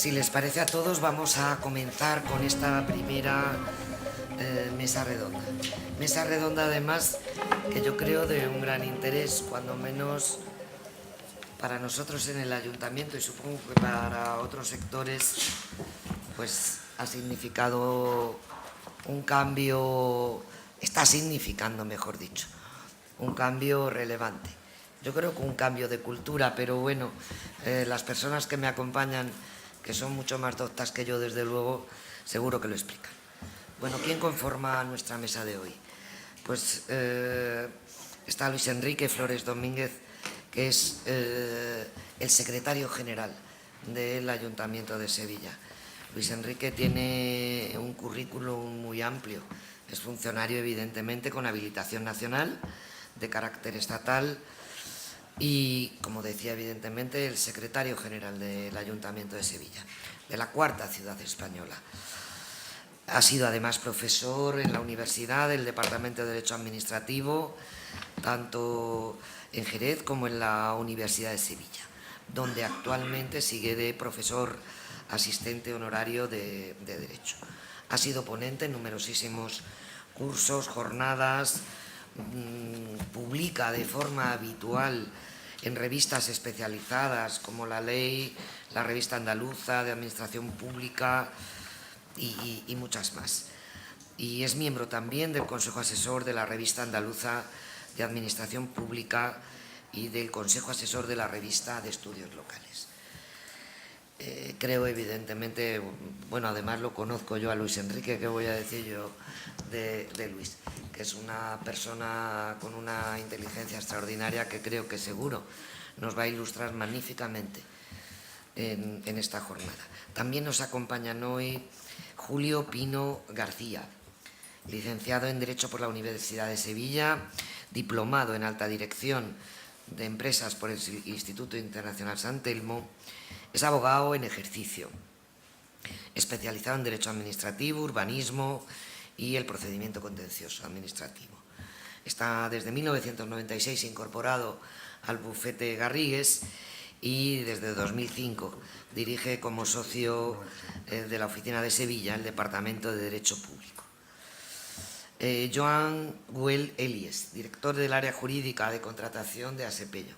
Si les parece a todos, vamos a comenzar con esta primera mesa redonda. Mesa redonda, además, que yo creo de un gran interés, cuando menos para nosotros en el ayuntamiento y supongo que para otros sectores, pues ha significado un cambio, está significando, mejor dicho, un cambio relevante. Yo creo que un cambio de cultura, pero bueno, las personas que me acompañan, que son mucho más doctas que yo, desde luego, seguro que lo explican. Bueno, ¿quién conforma nuestra mesa de hoy? Pues está Luis Enrique Flores Domínguez, que es el secretario general del Ayuntamiento de Sevilla. Luis Enrique tiene un currículum muy amplio. Es funcionario, evidentemente, con habilitación nacional, de carácter estatal, y, como decía, evidentemente, el secretario general del Ayuntamiento de Sevilla, de la cuarta ciudad española. Ha sido además profesor en la universidad del Departamento de Derecho Administrativo, tanto en Jerez como en la Universidad de Sevilla, donde actualmente sigue de profesor asistente honorario de Derecho. Ha sido ponente en numerosísimos cursos, jornadas, publica de forma habitual en revistas especializadas como La Ley, la Revista Andaluza de Administración Pública y muchas más. Y es miembro también del Consejo Asesor de la Revista Andaluza de Administración Pública y del Consejo Asesor de la Revista de Estudios Locales. Creo, evidentemente, bueno, además lo conozco yo a Luis Enrique, ¿qué voy a decir yo de Luis? Que es una persona con una inteligencia extraordinaria que creo que seguro nos va a ilustrar magníficamente en esta jornada. También nos acompañan hoy Julio Pino García, licenciado en Derecho por la Universidad de Sevilla, diplomado en Alta Dirección de Empresas por el Instituto Internacional San Telmo. Es abogado en ejercicio, especializado en Derecho Administrativo, Urbanismo y el procedimiento contencioso administrativo. Está desde 1996 incorporado al bufete Garrigues y desde 2005 dirige como socio de la Oficina de Sevilla el Departamento de Derecho Público. Joan Güell Elies, director del área jurídica de contratación de Asepello,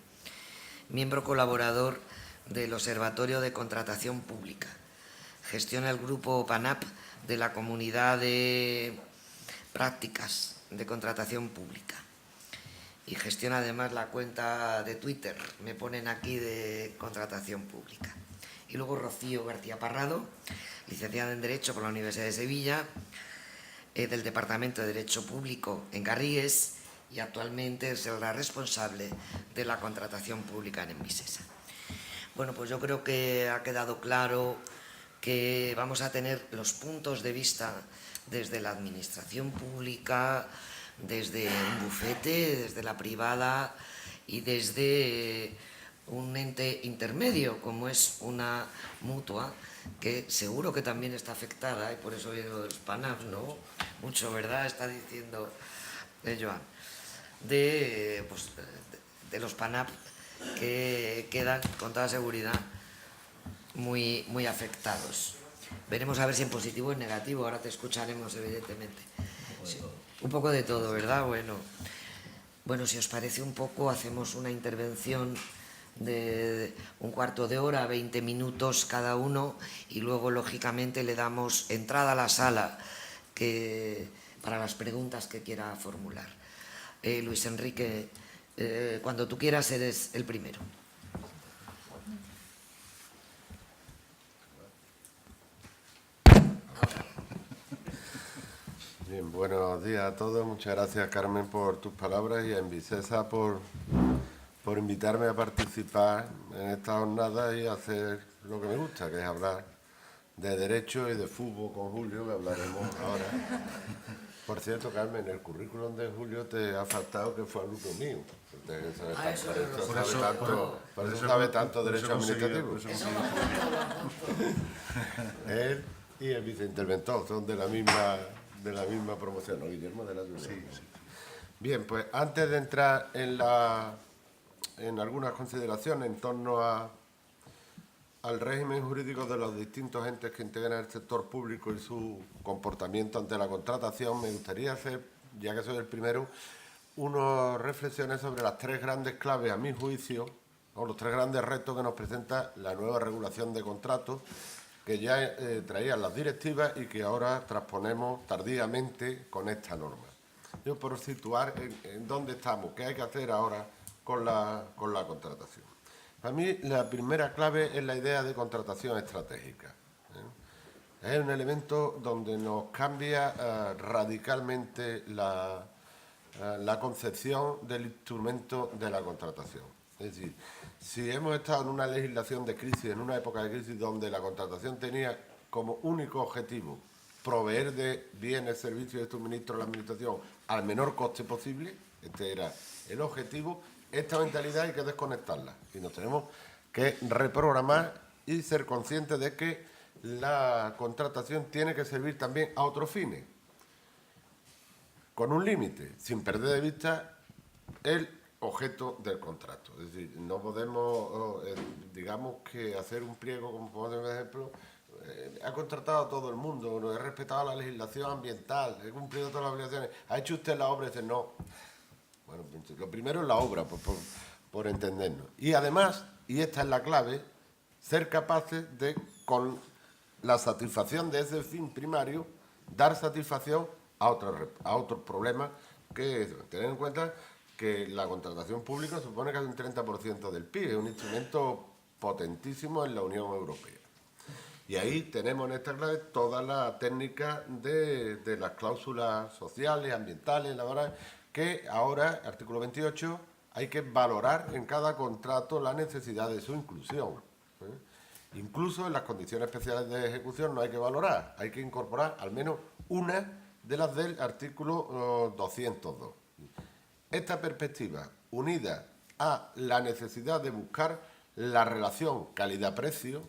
miembro colaborador del Observatorio de Contratación Pública. Gestiona el grupo PANAP de la Comunidad de Prácticas de Contratación Pública. Y gestiona además la cuenta de Twitter, me ponen aquí, de Contratación Pública. Y luego Rocío García Parrado, licenciada en Derecho por la Universidad de Sevilla, del Departamento de Derecho Público en Garrigues, y actualmente es la responsable de la contratación pública en Envisesa. Bueno, pues yo creo que ha quedado claro que vamos a tener los puntos de vista desde la administración pública, desde un bufete, desde la privada y desde un ente intermedio como es una mutua, que seguro que también está afectada, y por eso viene lo de los PANAPs, ¿no? Mucho, ¿verdad? Está diciendo Joan. De los PANAP que quedan con toda seguridad muy afectados. Veremos a ver si en positivo o en negativo, ahora te escucharemos, evidentemente. Sí, un poco de todo, ¿verdad? Bueno, si os parece, un poco hacemos una intervención de un cuarto de hora, 20 minutos cada uno, y luego lógicamente le damos entrada a la sala para las preguntas que quiera formular. Luis Enrique, cuando tú quieras eres el primero. Bien, buenos días a todos. Muchas gracias, Carmen, por tus palabras, y a Envisesa por invitarme a participar en esta jornada y hacer lo que me gusta, que es hablar de derecho y de fútbol con Julio, que hablaremos ahora. Por cierto, Carmen, el currículum de Julio te ha faltado que fue alumno mío. Por eso sabe tanto derecho administrativo. Él y el viceinterventor son de la misma promoción, ¿no, Guillermo? De la sí. Bien, pues antes de entrar en algunas consideraciones en torno a al régimen jurídico de los distintos entes que integran el sector público y su comportamiento ante la contratación, me gustaría hacer, ya que soy el primero, unas reflexiones sobre las tres grandes claves, a mi juicio, o los tres grandes retos que nos presenta la nueva regulación de contratos, que ya traían las directivas y que ahora transponemos tardíamente con esta norma. Yo, por situar en dónde estamos, qué hay que hacer ahora con la contratación. Para mí, la primera clave es la idea de contratación estratégica. Es un elemento donde nos cambia radicalmente la concepción del instrumento de la contratación. Es decir, si hemos estado en una legislación de crisis, en una época de crisis donde la contratación tenía como único objetivo proveer de bienes, servicios y suministros a la administración al menor coste posible, este era el objetivo, esta mentalidad hay que desconectarla y nos tenemos que reprogramar y ser conscientes de que la contratación tiene que servir también a otros fines, con un límite, sin perder de vista el objeto del contrato. Es decir, no podemos, digamos, que hacer un pliego, como por ejemplo, ha contratado a todo el mundo, no he respetado la legislación ambiental, he cumplido todas las obligaciones, ha hecho usted la obra, y dice no. Bueno, lo primero es la obra, por entendernos. Y además, y esta es la clave, ser capaces de, con la satisfacción de ese fin primario, dar satisfacción a otros problemas, que tener en cuenta que la contratación pública supone casi un 30% del PIB, es un instrumento potentísimo en la Unión Europea. Y ahí tenemos en esta clave toda la técnica de las cláusulas sociales, ambientales, laborales, que ahora, artículo 28, hay que valorar en cada contrato la necesidad de su inclusión. Incluso en las condiciones especiales de ejecución no hay que valorar, hay que incorporar al menos una de las del artículo 202. Esta perspectiva, unida a la necesidad de buscar la relación calidad-precio,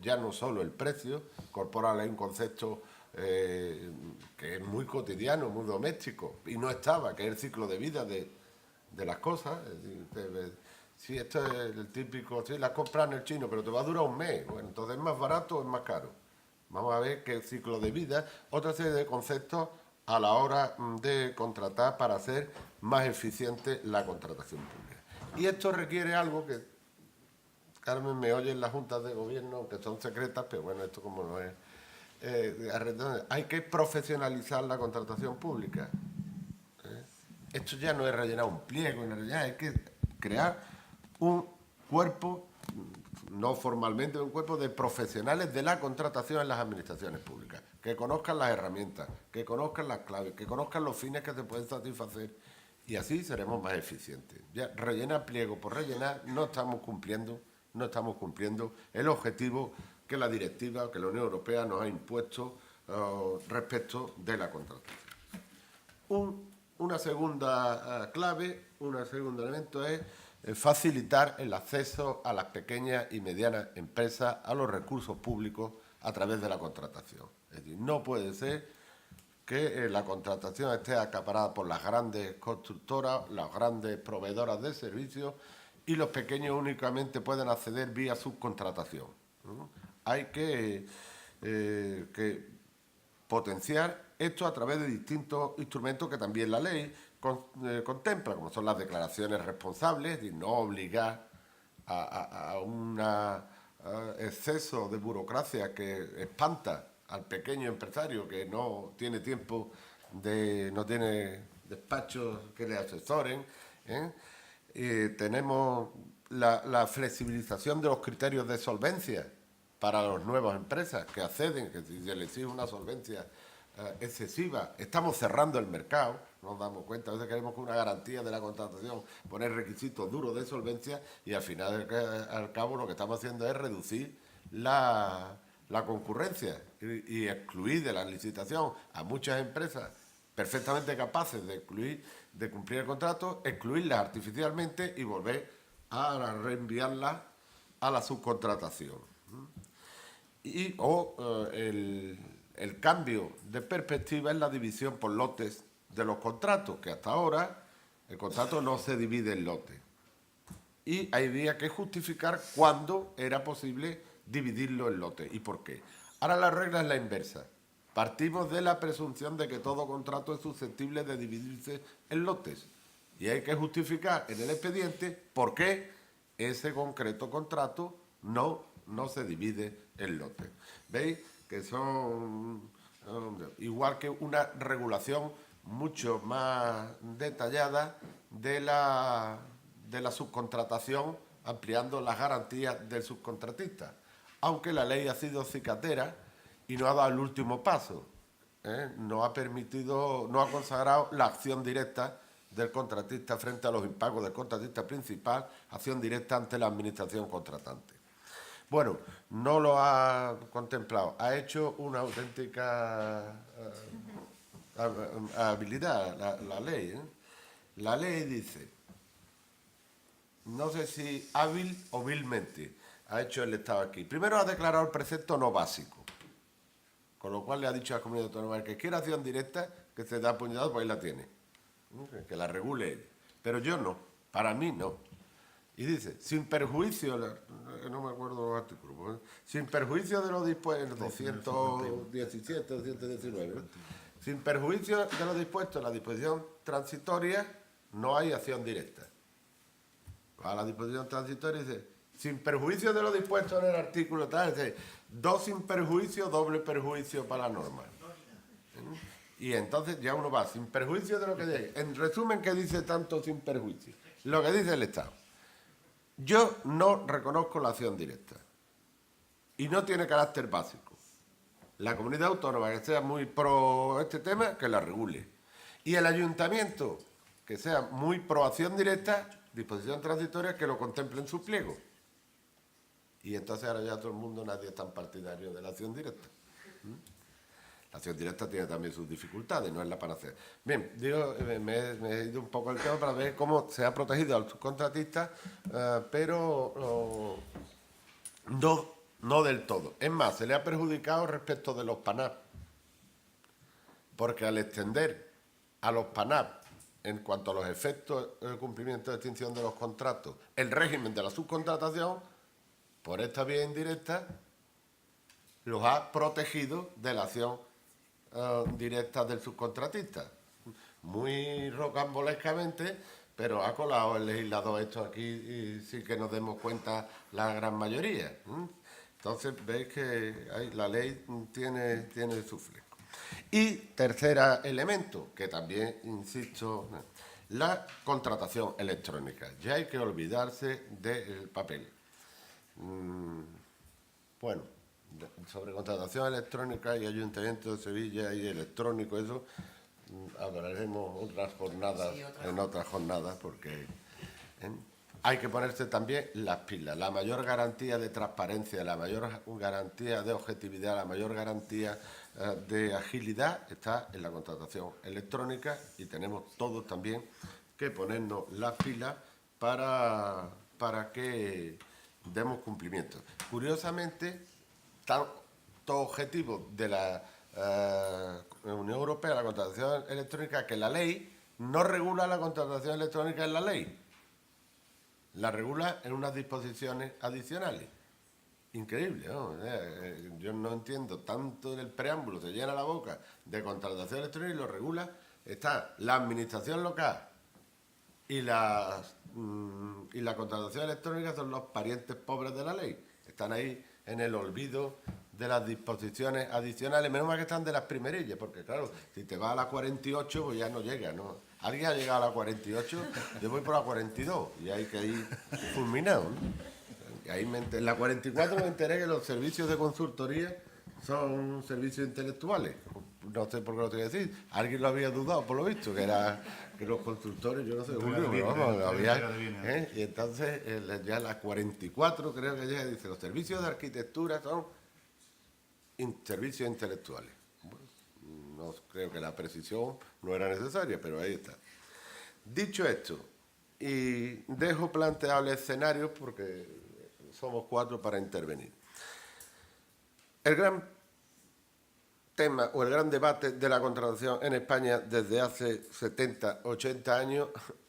ya no solo el precio, incorporarle un concepto que es muy cotidiano, muy doméstico, y no estaba, que es el ciclo de vida de las cosas. Es decir, si esto es el típico, si las compras en el chino, pero te va a durar un mes, bueno, entonces es más barato o es más caro. Vamos a ver qué ciclo de vida, otra serie de conceptos a la hora de contratar para hacer más eficiente la contratación pública. Y esto requiere algo que, Carmen, me oye en las juntas de gobierno, que son secretas, pero bueno, esto como no es. Hay que profesionalizar la contratación pública. Esto ya no es rellenar un pliego, hay que crear un cuerpo, no formalmente, un cuerpo de profesionales de la contratación en las administraciones públicas, que conozcan las herramientas, que conozcan las claves, que conozcan los fines que se pueden satisfacer, y así seremos más eficientes. Ya rellenar pliego por rellenar no estamos cumpliendo el objetivo que la directiva, que la Unión Europea nos ha impuesto respecto de la contratación. Una segunda clave, un segundo elemento es facilitar el acceso a las pequeñas y medianas empresas a los recursos públicos a través de la contratación. Es decir, no puede ser que la contratación esté acaparada por las grandes constructoras, las grandes proveedoras de servicios, y los pequeños únicamente pueden acceder vía subcontratación. Hay que potenciar esto a través de distintos instrumentos que también la ley contempla, como son las declaraciones responsables, es decir, no obligar a un exceso de burocracia que espanta al pequeño empresario que no tiene tiempo, no tiene despachos que le asesoren. Tenemos la flexibilización de los criterios de solvencia para las nuevas empresas que acceden, que si se les exige una solvencia excesiva, estamos cerrando el mercado, nos damos cuenta, a veces queremos con una garantía de la contratación poner requisitos duros de solvencia y al final, al cabo, lo que estamos haciendo es reducir la concurrencia y excluir de la licitación a muchas empresas perfectamente capaces de cumplir el contrato, excluirlas artificialmente y volver a reenviarlas a la subcontratación. El cambio de perspectiva es la división por lotes de los contratos, que hasta ahora el contrato no se divide en lotes. Y había que justificar cuándo era posible dividirlo en lotes. ¿Y por qué? Ahora la regla es la inversa. Partimos de la presunción de que todo contrato es susceptible de dividirse en lotes. Y hay que justificar en el expediente por qué ese concreto contrato no se divide en lotes. ¿Veis? Que son igual que una regulación mucho más detallada de la subcontratación, ampliando las garantías del subcontratista. Aunque la ley ha sido cicatera y no ha dado el último paso, no ha permitido, no ha consagrado la acción directa del contratista frente a los impagos del contratista principal, acción directa ante la administración contratante. Bueno, no lo ha contemplado, ha hecho una auténtica habilidad la ley. La ley dice, no sé si hábil o vilmente, ha hecho el Estado aquí. Primero ha declarado el precepto no básico, con lo cual le ha dicho a la comunidad autónoma que quiera acción directa, que se da puñetado, pues ahí la tiene, que la regule él. Pero yo no, para mí no. Y dice, sin perjuicio, no me acuerdo los artículos, sin perjuicio de lo dispuesto, en 217, 219, sin perjuicio de lo dispuesto en la disposición transitoria, no hay acción directa. A la disposición transitoria dice, sin perjuicio de lo dispuesto en el artículo tal, dice, dos sin perjuicio, doble perjuicio para la norma. Y entonces ya uno va, sin perjuicio de lo que llegue. En resumen, ¿qué dice tanto sin perjuicio? Lo que dice el Estado. Yo no reconozco la acción directa y no tiene carácter básico. La comunidad autónoma que sea muy pro este tema, que la regule. Y el ayuntamiento que sea muy pro acción directa, disposición transitoria, que lo contemple en su pliego. Y entonces ahora ya todo el mundo, nadie es tan partidario de la acción directa. La acción directa tiene también sus dificultades, no es la panacea. Bien, digo, me he ido un poco el tema para ver cómo se ha protegido al subcontratista, pero no del todo. Es más, se le ha perjudicado respecto de los PANAP, porque al extender a los PANAP, en cuanto a los efectos de cumplimiento de extinción de los contratos, el régimen de la subcontratación, por esta vía indirecta, los ha protegido de la acción directa del subcontratista. Muy rocambolescamente, pero ha colado el legislador esto aquí y sí que nos demos cuenta la gran mayoría. Entonces veis que la ley tiene su fresco. Y tercer elemento, que también, insisto, la contratación electrónica. Ya hay que olvidarse del papel. Bueno, sobre contratación electrónica y Ayuntamiento de Sevilla y electrónico, eso hablaremos otras jornadas, en otras jornadas, porque hay que ponerse también las pilas. La mayor garantía de transparencia, la mayor garantía de objetividad, la mayor garantía de agilidad está en la contratación electrónica y tenemos todos también que ponernos las pilas para que demos cumplimiento. Curiosamente, tanto objetivo de la Unión Europea, la contratación electrónica, que la ley no regula la contratación electrónica en la ley. La regula en unas disposiciones adicionales. Increíble, ¿no? Yo no entiendo tanto en el preámbulo, se llena la boca de contratación electrónica y lo regula. Está la administración local y la contratación electrónica son los parientes pobres de la ley. Están ahí en el olvido de las disposiciones adicionales, menos mal que están de las primerillas, porque claro, si te vas a la 48, pues ya no llega, ¿no? Alguien ha llegado a la 48, yo voy por la 42, y hay que ir fulminado, ¿no? Y ahí en la 44 me enteré que los servicios de consultoría son servicios intelectuales. No sé por qué lo tengo que decir. Alguien lo había dudado, por lo visto, que era que los consultores, yo no sé, y entonces ya la 44 creo que llega, dice, los servicios de arquitectura son servicios intelectuales. Bueno, no creo que la precisión no era necesaria, pero ahí está. Dicho esto, y dejo planteable el escenario porque somos 4 para intervenir. El gran tema o el gran debate de la contratación en España desde hace 70, 80 años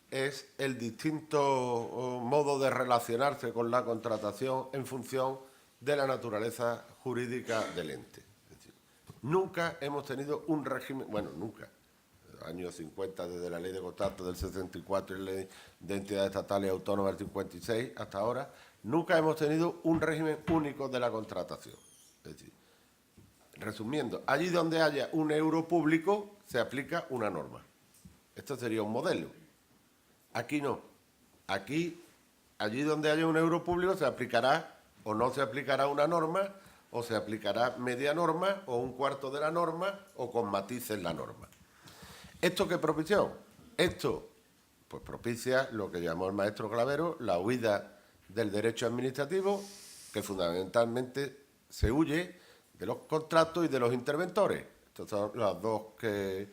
es el distinto modo de relacionarse con la contratación en función de la naturaleza jurídica del ente. Es decir, nunca hemos tenido un régimen, bueno, nunca, años 50, desde la ley de contratos del 64 y la ley de entidades estatales y autónomas del 56 hasta ahora, nunca hemos tenido un régimen único de la contratación. Es decir, resumiendo, allí donde haya un euro público se aplica una norma. Esto sería un modelo. Aquí no. Aquí, allí donde haya un euro público se aplicará o no se aplicará una norma, o se aplicará media norma, o un cuarto de la norma, o con matices en la norma. ¿Esto qué propició? Esto pues propicia lo que llamó el maestro Clavero la huida del derecho administrativo, que fundamentalmente se huye de los contratos y de los interventores. Estos son los dos que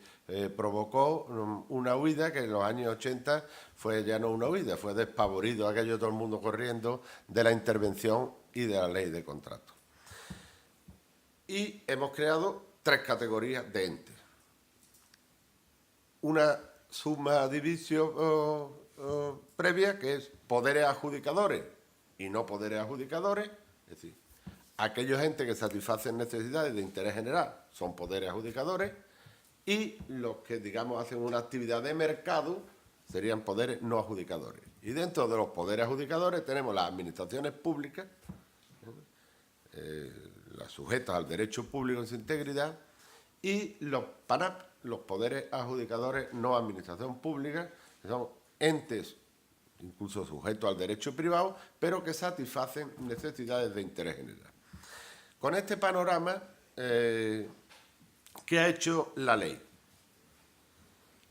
provocó una huida que en los años 80 fue ya no una huida, fue despavorido aquello todo el mundo corriendo de la intervención y de la ley de contratos. Y hemos creado 3 categorías de entes. Una suma divisio previa, que es poderes adjudicadores y no poderes adjudicadores, es decir, aquellos entes que satisfacen necesidades de interés general son poderes adjudicadores, y los que, digamos, hacen una actividad de mercado serían poderes no adjudicadores. Y dentro de los poderes adjudicadores tenemos las administraciones públicas, las sujetas al derecho público en su integridad, y los PANAP, los poderes adjudicadores no administración pública, que son entes incluso sujetos al derecho privado, pero que satisfacen necesidades de interés general. Con este panorama, ¿qué ha hecho la ley?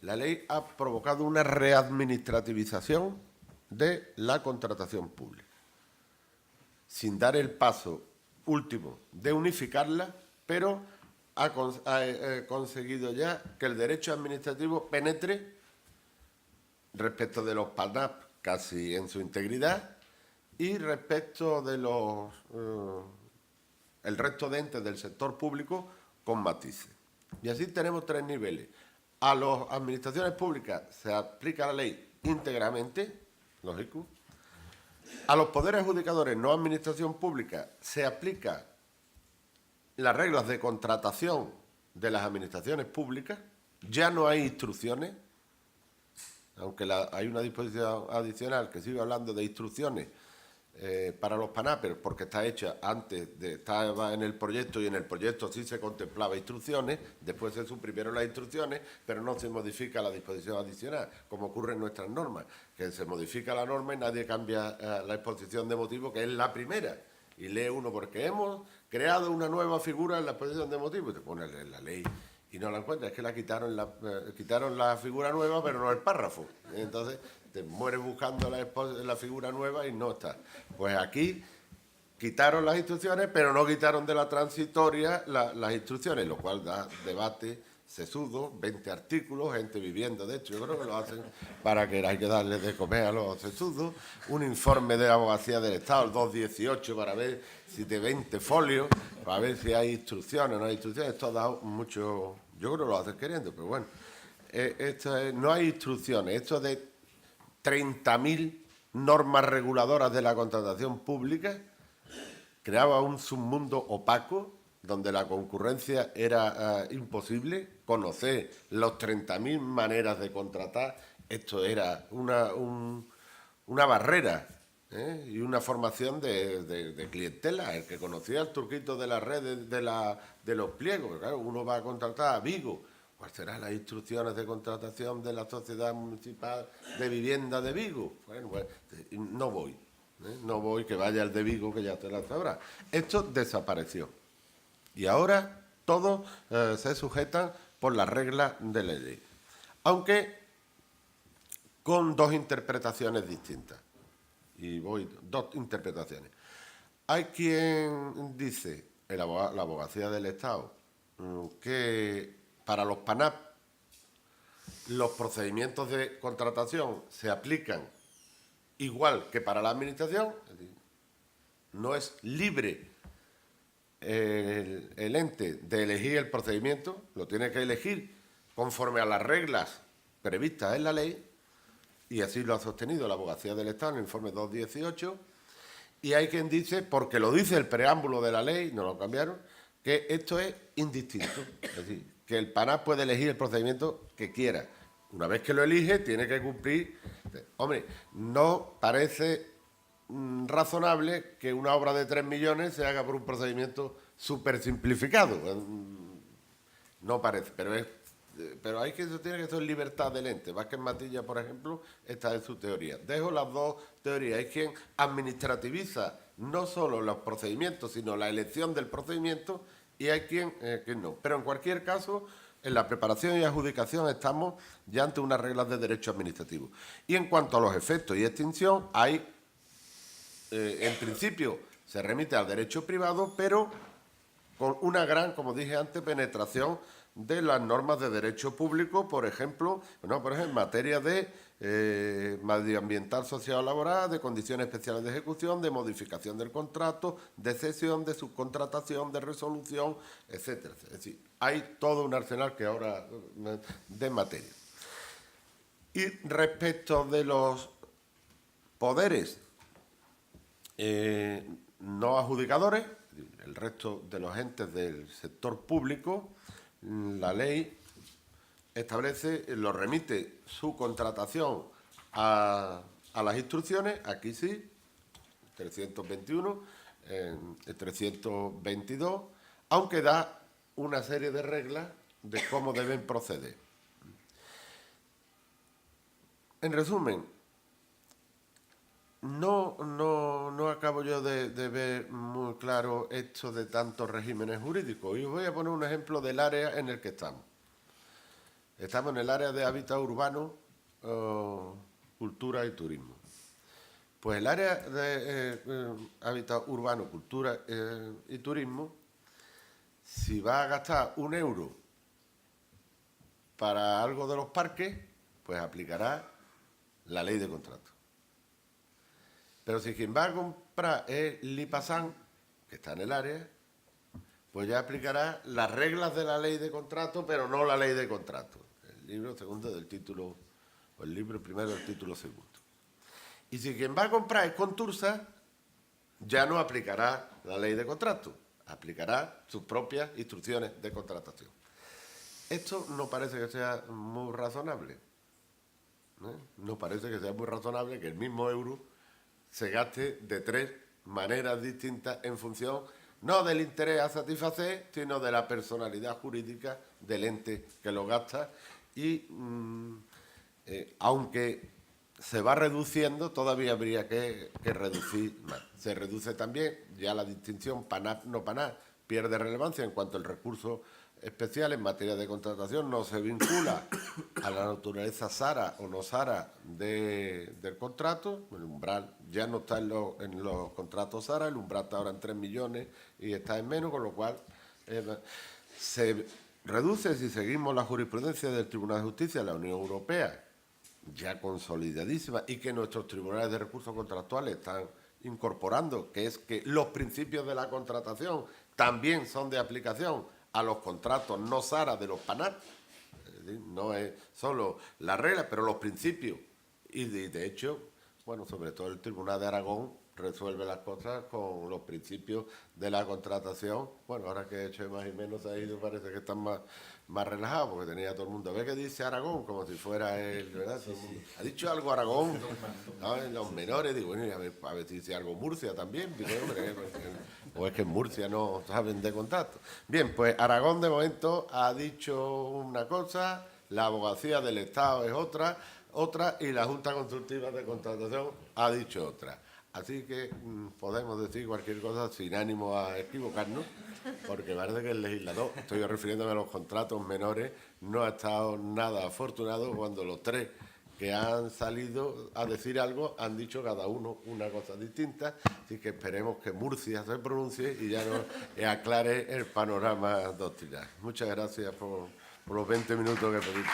La ley ha provocado una readministrativización de la contratación pública, sin dar el paso último de unificarla, pero ha conseguido ya que el derecho administrativo penetre respecto de los PANAP casi en su integridad y respecto de el resto de entes del sector público con matices. Y así tenemos 3 niveles. A las administraciones públicas se aplica la ley íntegramente, lógico. A los poderes adjudicadores no administración pública se aplica las reglas de contratación de las administraciones públicas. Ya no hay instrucciones, aunque hay una disposición adicional que sigue hablando de instrucciones para los PANAP, porque está hecha antes, estaba en el proyecto, y en el proyecto sí se contemplaba instrucciones, después se suprimieron las instrucciones, pero no se modifica la disposición adicional, como ocurre en nuestras normas, que se modifica la norma y nadie cambia la exposición de motivos, que es la primera, y lee uno, porque hemos creado una nueva figura en la exposición de motivos, y te pone en la ley y no la encuentras, es que quitaron la figura nueva, pero no el párrafo. Entonces te mueres buscando la figura nueva y no está. Pues aquí quitaron las instrucciones, pero no quitaron de la transitoria las instrucciones, lo cual da debate sesudo, 20 artículos, gente viviendo de hecho, yo creo que lo hacen para que hay que darles de comer a los sesudos, un informe de la Abogacía del Estado, el 218, para ver si de 20 folios, para ver si hay instrucciones o no hay instrucciones. Esto ha dado mucho, yo creo que lo hacen queriendo, pero bueno, no hay instrucciones, esto de 30.000 normas reguladoras de la contratación pública creaba un submundo opaco donde la concurrencia era imposible, conocer los 30.000 maneras de contratar, esto era una barrera y una formación de clientela. El que conocía el truquito de las redes de los pliegos, porque claro, uno va a contratar a Vigo, ¿cuáles serán las instrucciones de contratación de la Sociedad Municipal de Vivienda de Vigo? Bueno, pues no voy, no voy, que vaya el de Vigo, que ya te la sabrá. Esto desapareció. Y ahora todos se sujetan por las reglas de la ley, aunque con 2 interpretaciones distintas. Y voy, 2 interpretaciones. Hay quien dice, la Abogacía del Estado, que para los PANAP los procedimientos de contratación se aplican igual que para la Administración, es decir, no es libre el ente de elegir el procedimiento, lo tiene que elegir conforme a las reglas previstas en la ley, y así lo ha sostenido la Abogacía del Estado en el informe 218, Y hay quien dice, porque lo dice el preámbulo de la ley, no lo cambiaron, que esto es indistinto. Es decir, que el PANAF puede elegir el procedimiento que quiera. Una vez que lo elige, tiene que cumplir. Hombre, no parece razonable que una obra de 3 millones se haga por un procedimiento súper simplificado. No parece, pero hay que, eso tiene que ser libertad del ente. Vázquez Matilla, por ejemplo, está en su teoría. Dejo las dos teorías. Hay quien administrativiza no solo los procedimientos, sino la elección del procedimiento, y hay quien no. Pero en cualquier caso, en la preparación y adjudicación estamos ya ante unas reglas de derecho administrativo. Y en cuanto a los efectos y extinción, hay, en principio, se remite al derecho privado, pero con una gran, como dije antes, penetración de las normas de derecho público, por ejemplo, en materia de medioambiental, social o laboral, de condiciones especiales de ejecución, de modificación del contrato, de cesión, de subcontratación, de resolución, etcétera. Es decir, hay todo un arsenal que ahora de materia. Y respecto de los poderes no adjudicadores, el resto de los entes del sector público, la ley establece, lo remite su contratación a las instrucciones, aquí sí, 321, 322, aunque da una serie de reglas de cómo deben proceder. En resumen, no acabo yo de ver muy claro esto de tantos regímenes jurídicos. Y os voy a poner un ejemplo del área en el que estamos. Estamos en el área de hábitat urbano, cultura y turismo. Pues el área de hábitat urbano, cultura y turismo, si va a gastar 1 euro para algo de los parques, pues aplicará la ley de contrato. Pero si quien va a comprar es Lipasan, que está en el área, pues ya aplicará las reglas de la ley de contrato, pero no la ley de contrato. El libro segundo del título, o el libro primero del título segundo. Y si quien va a comprar es Contursa, ya no aplicará la ley de contrato, aplicará sus propias instrucciones de contratación. Esto no parece que sea muy razonable. No parece que sea muy razonable que el mismo euro se gaste de 3 maneras distintas en función no del interés a satisfacer, sino de la personalidad jurídica del ente que lo gasta. Y aunque se va reduciendo, todavía habría que reducir más. Se reduce también, ya la distinción PANAF-no PANAF pierde relevancia en cuanto al recurso especial en materia de contratación no se vincula a la naturaleza SARA o no SARA del contrato. El umbral ya no está en los contratos SARA, el umbral está ahora en 3 millones y está en menos, con lo cual se reduce, si seguimos la jurisprudencia del Tribunal de Justicia de la Unión Europea, ya consolidadísima, y que nuestros tribunales de recursos contractuales están incorporando, que es que los principios de la contratación también son de aplicación a los contratos no SARA de los PANAF. No es solo la regla, pero los principios. Y de hecho, bueno, sobre todo el Tribunal de Aragón resuelve las cosas con los principios de la contratación. Bueno, ahora que he hecho más y menos ha ido, parece que están más relajados, porque tenía todo el mundo. ¿Ve que dice Aragón? Como si fuera él, ¿verdad? Sí, sí. ¿Ha dicho algo Aragón? ¿No? En los menores, digo, bueno, a ver si dice algo Murcia también. O es que en Murcia no saben de contacto. Bien, pues Aragón de momento ha dicho una cosa, la abogacía del Estado es otra, y la Junta Consultiva de Contratación ha dicho otra. Así que podemos decir cualquier cosa sin ánimo a equivocarnos, porque parece que el legislador, estoy refiriéndome a los contratos menores, no ha estado nada afortunado cuando los 3 que han salido a decir algo han dicho cada uno una cosa distinta. Así que esperemos que Murcia se pronuncie y ya nos aclare el panorama doctrinal. Muchas gracias por los 20 minutos que pediste.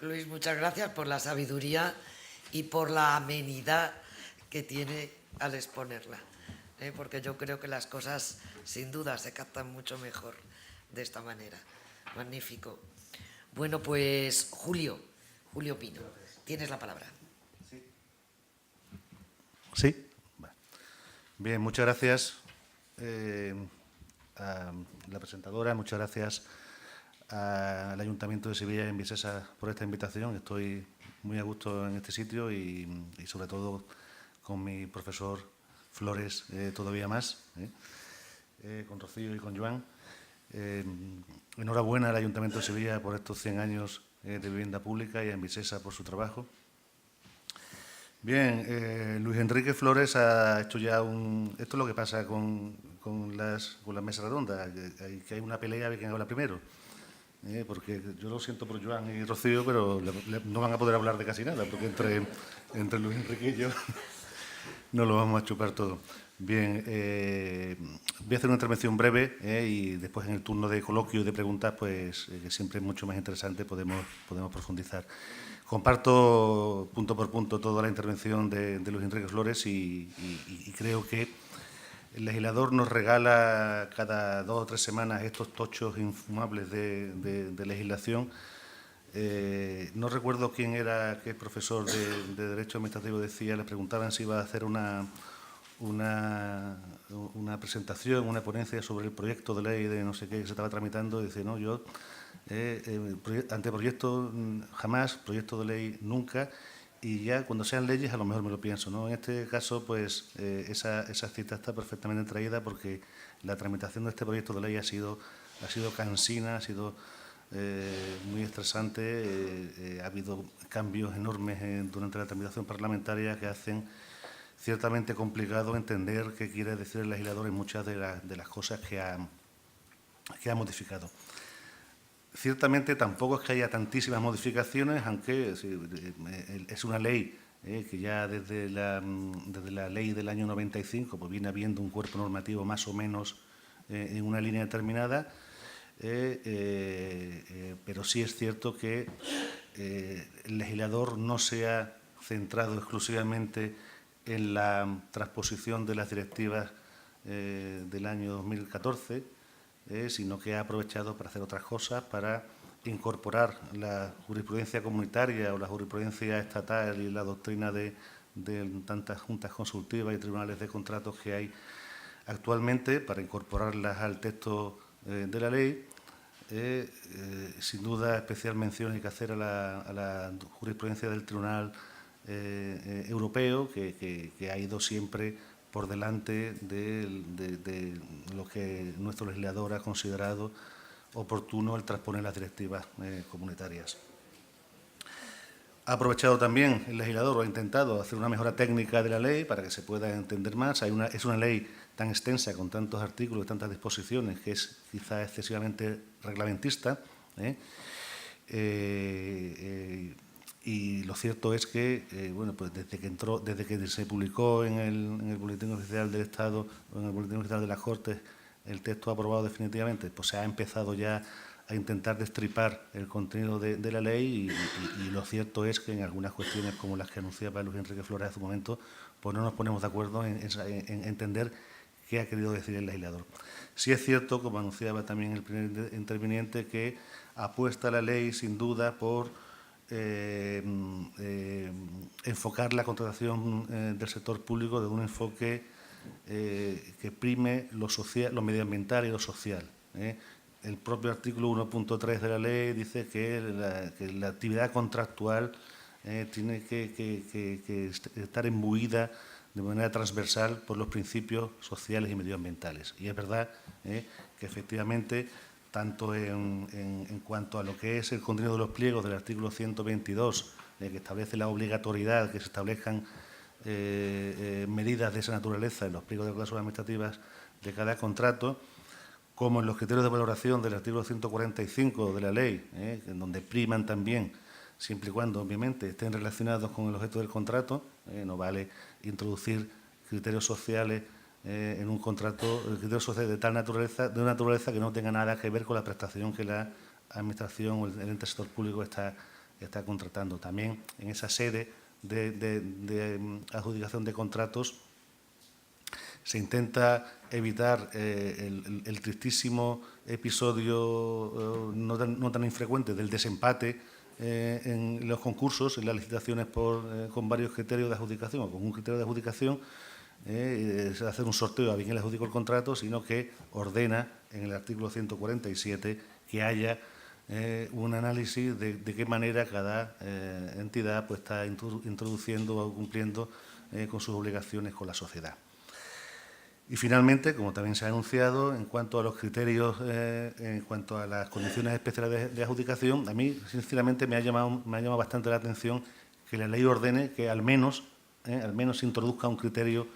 Luis, muchas gracias por la sabiduría y por la amenidad que tiene al exponerla, porque yo creo que las cosas sin duda se captan mucho mejor de esta manera. Magnífico. Bueno, pues Julio Pino, Tienes la palabra. Sí. Bien, muchas gracias a la presentadora, muchas gracias al Ayuntamiento de Sevilla y Envisesa por esta invitación. Estoy muy a gusto en este sitio y sobre todo con mi profesor Flores todavía más, con Rocío y con Joan. Enhorabuena al Ayuntamiento de Sevilla por estos 100 años de vivienda pública y a Envisesa por su trabajo. Bien, Luis Enrique Flores ha hecho ya esto es lo que pasa con las mesas redondas, que hay una pelea de quién habla primero. Porque yo lo siento por Joan y Rocío, pero no van a poder hablar de casi nada, porque entre Luis Enrique y yo no lo vamos a chupar todo. Bien, voy a hacer una intervención breve y después en el turno de coloquio y de preguntas, pues que siempre es mucho más interesante, podemos profundizar. Comparto punto por punto toda la intervención de Luis Enrique Flores y creo que el legislador nos regala cada 2 o 3 semanas estos tochos infumables de legislación. No recuerdo quién era, qué profesor de Derecho Administrativo decía, le preguntaban si iba a hacer una presentación, una ponencia sobre el proyecto de ley de no sé qué que se estaba tramitando, y dice, no, yo anteproyecto jamás, proyecto de ley nunca, y ya cuando sean leyes a lo mejor me lo pienso, ¿no? En este caso, pues esa cita está perfectamente traída porque la tramitación de este proyecto de ley ha sido cansina, ha sido muy estresante, ha habido cambios enormes durante la tramitación parlamentaria que hacen ciertamente complicado entender qué quiere decir el legislador en muchas de las cosas que ha modificado. Ciertamente tampoco es que haya tantísimas modificaciones, aunque es una ley que ya desde la ley del año 95 pues viene habiendo un cuerpo normativo más o menos en una línea determinada, pero sí es cierto que el legislador no se ha centrado exclusivamente en la transposición de las directivas del año 2014, sino que ha aprovechado para hacer otras cosas, para incorporar la jurisprudencia comunitaria o la jurisprudencia estatal y la doctrina de tantas juntas consultivas y tribunales de contratos que hay actualmente, para incorporarlas al texto de la ley. Sin duda, especial mención hay que hacer a la jurisprudencia del Tribunal Europeo, que ha ido siempre por delante de lo que nuestro legislador ha considerado oportuno al transponer las directivas comunitarias. Ha aprovechado también el legislador o ha intentado hacer una mejora técnica de la ley para que se pueda entender más. Es una ley tan extensa, con tantos artículos y tantas disposiciones, que es quizá excesivamente reglamentista. Y lo cierto es que, bueno, pues desde que se publicó en el Boletín Oficial del Estado o en el Boletín Oficial de las Cortes el texto aprobado definitivamente, pues se ha empezado ya a intentar destripar el contenido de la ley y lo cierto es que en algunas cuestiones como las que anunciaba Luis Enrique Flores hace un momento, pues no nos ponemos de acuerdo en entender qué ha querido decir el legislador. Sí es cierto, como anunciaba también el primer interviniente, que apuesta la ley sin duda por enfocar la contratación del sector público desde un enfoque que prime lo medioambiental y lo social. El propio artículo 1.3 de la ley dice que la actividad contractual tiene que estar imbuida de manera transversal por los principios sociales y medioambientales. Y es verdad que efectivamente, tanto en cuanto a lo que es el contenido de los pliegos del artículo 122, que establece la obligatoriedad que se establezcan medidas de esa naturaleza en los pliegos de cláusulas administrativas de cada contrato, como en los criterios de valoración del artículo 145 de la ley, en donde priman también, siempre y cuando obviamente estén relacionados con el objeto del contrato. No vale introducir criterios sociales en un contrato, criterios sociales de una naturaleza que no tenga nada que ver con la prestación que la Administración o el ente sector público está contratando. También en esa sede de adjudicación de contratos se intenta evitar el tristísimo episodio no tan infrecuente del desempate en los concursos, en las licitaciones con varios criterios de adjudicación o con un criterio de adjudicación, hacer un sorteo a bien le adjudicó el contrato, sino que ordena en el artículo 147 que haya un análisis de qué manera cada entidad pues, está introduciendo o cumpliendo con sus obligaciones con la sociedad. Y finalmente, como también se ha anunciado, en cuanto a los criterios, en cuanto a las condiciones especiales de adjudicación, a mí, sinceramente, me ha llamado bastante la atención que la ley ordene que al menos se introduzca un criterio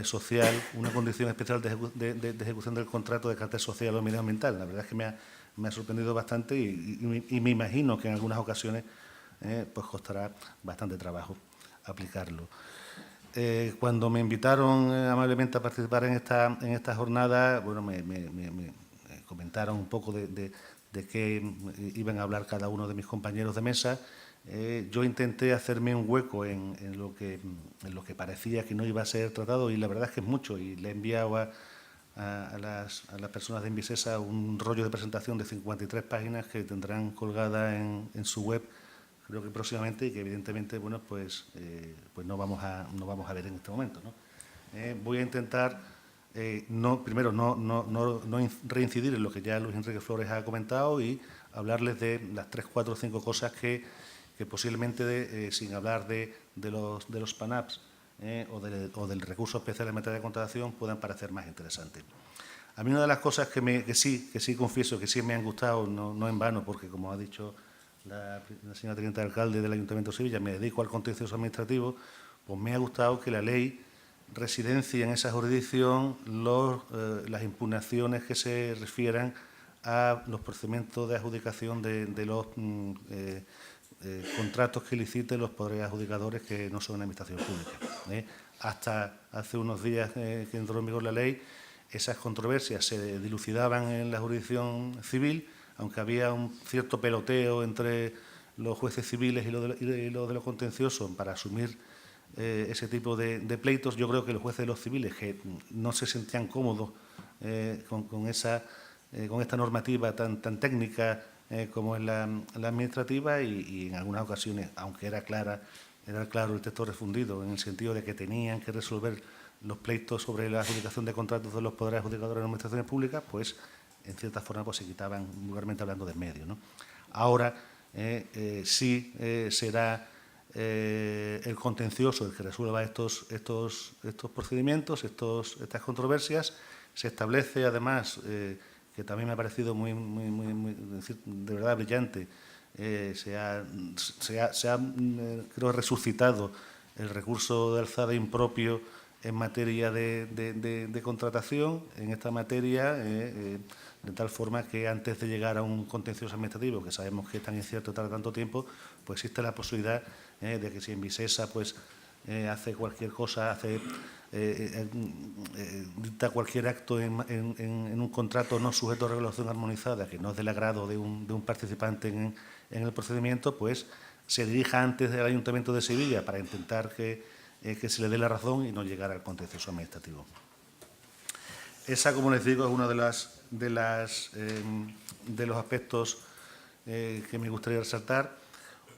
social, una condición especial de ejecución del contrato de carácter social o medioambiental. La verdad es que me ha sorprendido bastante y me imagino que en algunas ocasiones pues costará bastante trabajo aplicarlo. Cuando me invitaron amablemente a participar en esta jornada, bueno, me comentaron un poco de qué iban a hablar cada uno de mis compañeros de mesa. Yo intenté hacerme un hueco en lo que parecía que no iba a ser tratado y la verdad es que es mucho, y le he enviado a las personas de Envisesa un rollo de presentación de 53 páginas que tendrán colgada en su web, creo que próximamente, y que evidentemente bueno, pues no vamos a ver en este momento, ¿no? Voy a intentar no reincidir en lo que ya Luis Enrique Flores ha comentado y hablarles de las 3, 4 o 5 cosas que posiblemente, sin hablar de los PANAPs o del recurso especial en materia de contratación, puedan parecer más interesantes. A mí una de las cosas que sí confieso que sí me han gustado, no en vano, porque como ha dicho la señora teniente alcalde del Ayuntamiento de Sevilla, me dedico al contencioso administrativo, pues me ha gustado que la ley residencie en esa jurisdicción las impugnaciones que se refieran a los procedimientos de adjudicación de los contratos que liciten los poderes adjudicadores que no son administración pública. Hasta hace unos días que entró en vigor la ley, esas controversias se dilucidaban en la jurisdicción civil, aunque había un cierto peloteo entre los jueces civiles y los de los contenciosos para asumir ese tipo de pleitos. Yo creo que los jueces de los civiles, que no se sentían cómodos con esta normativa tan técnica como es la administrativa, y en algunas ocasiones, aunque era claro el texto refundido, en el sentido de que tenían que resolver los pleitos sobre la adjudicación de contratos de los poderes adjudicadores de las administraciones públicas, pues en cierta forma pues, se quitaban, vulgarmente hablando, de en medio, ¿no? Ahora sí será el contencioso el que resuelva estos procedimientos, estas controversias. Se establece, además, que también me ha parecido muy de verdad brillante, se ha creo, resucitado el recurso de alzada impropio en materia de contratación, en esta materia, de tal forma que antes de llegar a un contencioso administrativo, que sabemos que es tan incierto, tarda tanto tiempo, pues existe la posibilidad de que si Envisesa pues, hace cualquier cosa, dicta cualquier acto en un contrato no sujeto a regulación armonizada, que no es del agrado de un participante en el procedimiento, pues se dirija antes del Ayuntamiento de Sevilla para intentar que se le dé la razón y no llegar al contencioso administrativo. Esa, como les digo, es uno de los aspectos que me gustaría resaltar.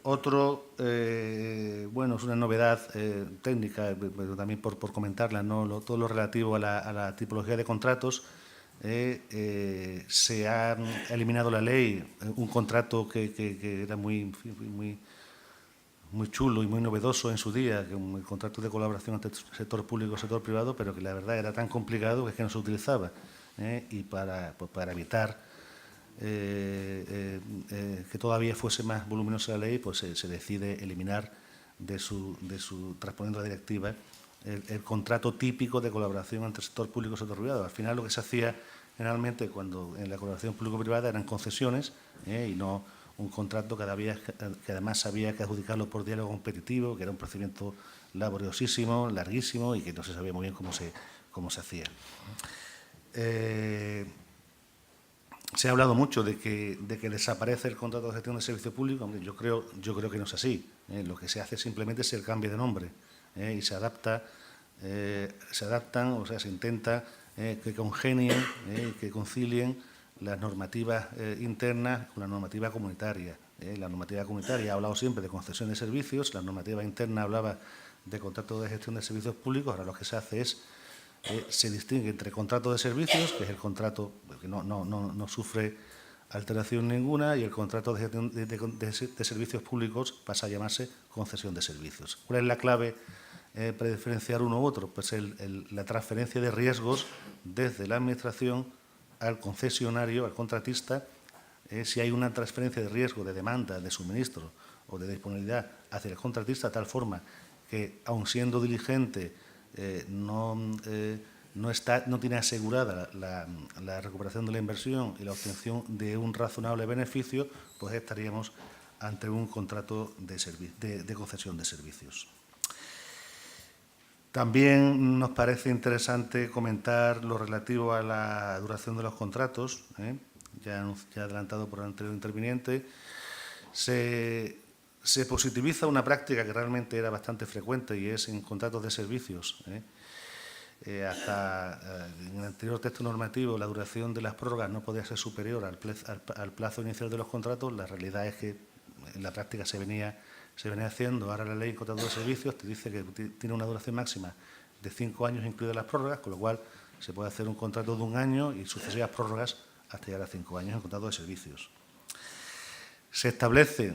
Otro, bueno, es una novedad técnica, pero también por comentarla, ¿no? Todo lo relativo a la tipología de contratos. Se ha eliminado la ley un contrato que era muy chulo y muy novedoso en su día, que el contrato de colaboración entre el sector público y el sector privado, pero que la verdad era tan complicado que es que no se utilizaba. Y para evitar que todavía fuese más voluminosa la ley, pues se decide eliminar transponiendo la directiva, el contrato típico de colaboración entre el sector público y el sector privado. Al final lo que se hacía generalmente cuando en la colaboración público-privada eran concesiones y no un contrato que además había que adjudicarlo por diálogo competitivo, que era un procedimiento laboriosísimo, larguísimo y que no se sabía muy bien cómo se hacía. Se ha hablado mucho de que desaparece el contrato de gestión de servicio público. Hombre, yo creo que no es así. Lo que se hace simplemente es el cambio de nombre y se adaptan, o sea, se intenta que congenien, que concilien las normativas internas con la normativa comunitaria. La normativa comunitaria ha hablado siempre de concesión de servicios, la normativa interna hablaba de contrato de gestión de servicios públicos. Ahora lo que se hace es, se distingue entre contrato de servicios, que es el contrato que no sufre alteración ninguna, y el contrato de gestión de servicios públicos pasa a llamarse concesión de servicios. ¿Cuál es la clave para diferenciar uno u otro? Pues la transferencia de riesgos desde la Administración al concesionario, al contratista. Si hay una transferencia de riesgo de demanda, de suministro o de disponibilidad hacia el contratista, de tal forma que, aun siendo diligente, no tiene asegurada la recuperación de la inversión y la obtención de un razonable beneficio, pues estaríamos ante un contrato de concesión de servicios. También nos parece interesante comentar lo relativo a la duración de los contratos, ya adelantado por el anterior interviniente. Se positiviza una práctica que realmente era bastante frecuente, y es en contratos de servicios. Hasta en el anterior texto normativo la duración de las prórrogas no podía ser superior al plazo inicial de los contratos. La realidad es que en la práctica se venía haciendo. Ahora la ley de contratos de servicios te dice que tiene una duración máxima de 5 años, incluidas las prórrogas, con lo cual se puede hacer un contrato de 1 año y sucesivas prórrogas hasta llegar a 5 años en contrato de servicios. Se establece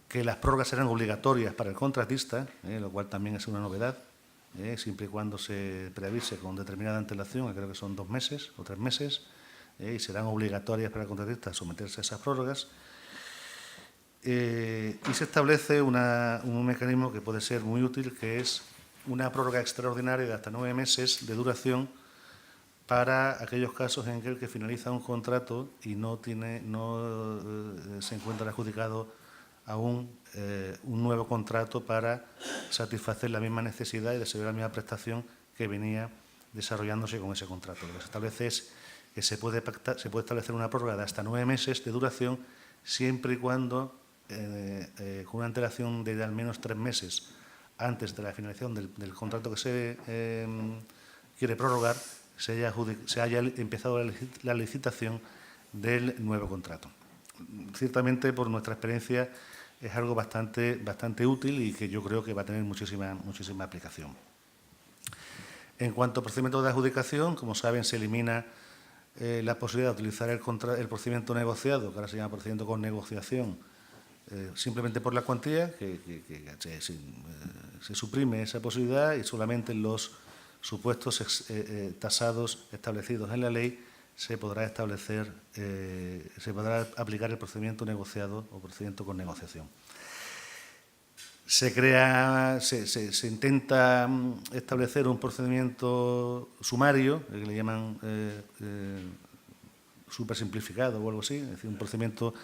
que las prórrogas serán obligatorias para el contratista, lo cual también es una novedad, siempre y cuando se preavise con determinada antelación, que creo que son 2 meses o 3 meses, y serán obligatorias para el contratista someterse a esas prórrogas. Y se establece un mecanismo que puede ser muy útil, que es una prórroga extraordinaria de hasta 9 meses de duración para aquellos casos en que el que finaliza un contrato y no se encuentra adjudicado aún un nuevo contrato para satisfacer la misma necesidad y desarrollar la misma prestación que venía desarrollándose con ese contrato. Lo que se establece es que se puede establecer una prórroga de hasta 9 meses de duración, siempre y cuando, con una antelación de al menos 3 meses antes de la finalización del contrato que se quiere prorrogar, se haya empezado la licitación del nuevo contrato. Ciertamente, por nuestra experiencia, es algo bastante útil y que yo creo que va a tener muchísima aplicación. En cuanto al procedimiento de adjudicación, como saben, se elimina la posibilidad de utilizar el procedimiento negociado, que ahora se llama procedimiento con negociación, simplemente por la cuantía, se suprime esa posibilidad, y solamente en los supuestos tasados establecidos en la ley se podrá aplicar el procedimiento negociado o procedimiento con negociación. Se intenta establecer un procedimiento sumario, que le llaman súper simplificado o algo así, es decir, un procedimiento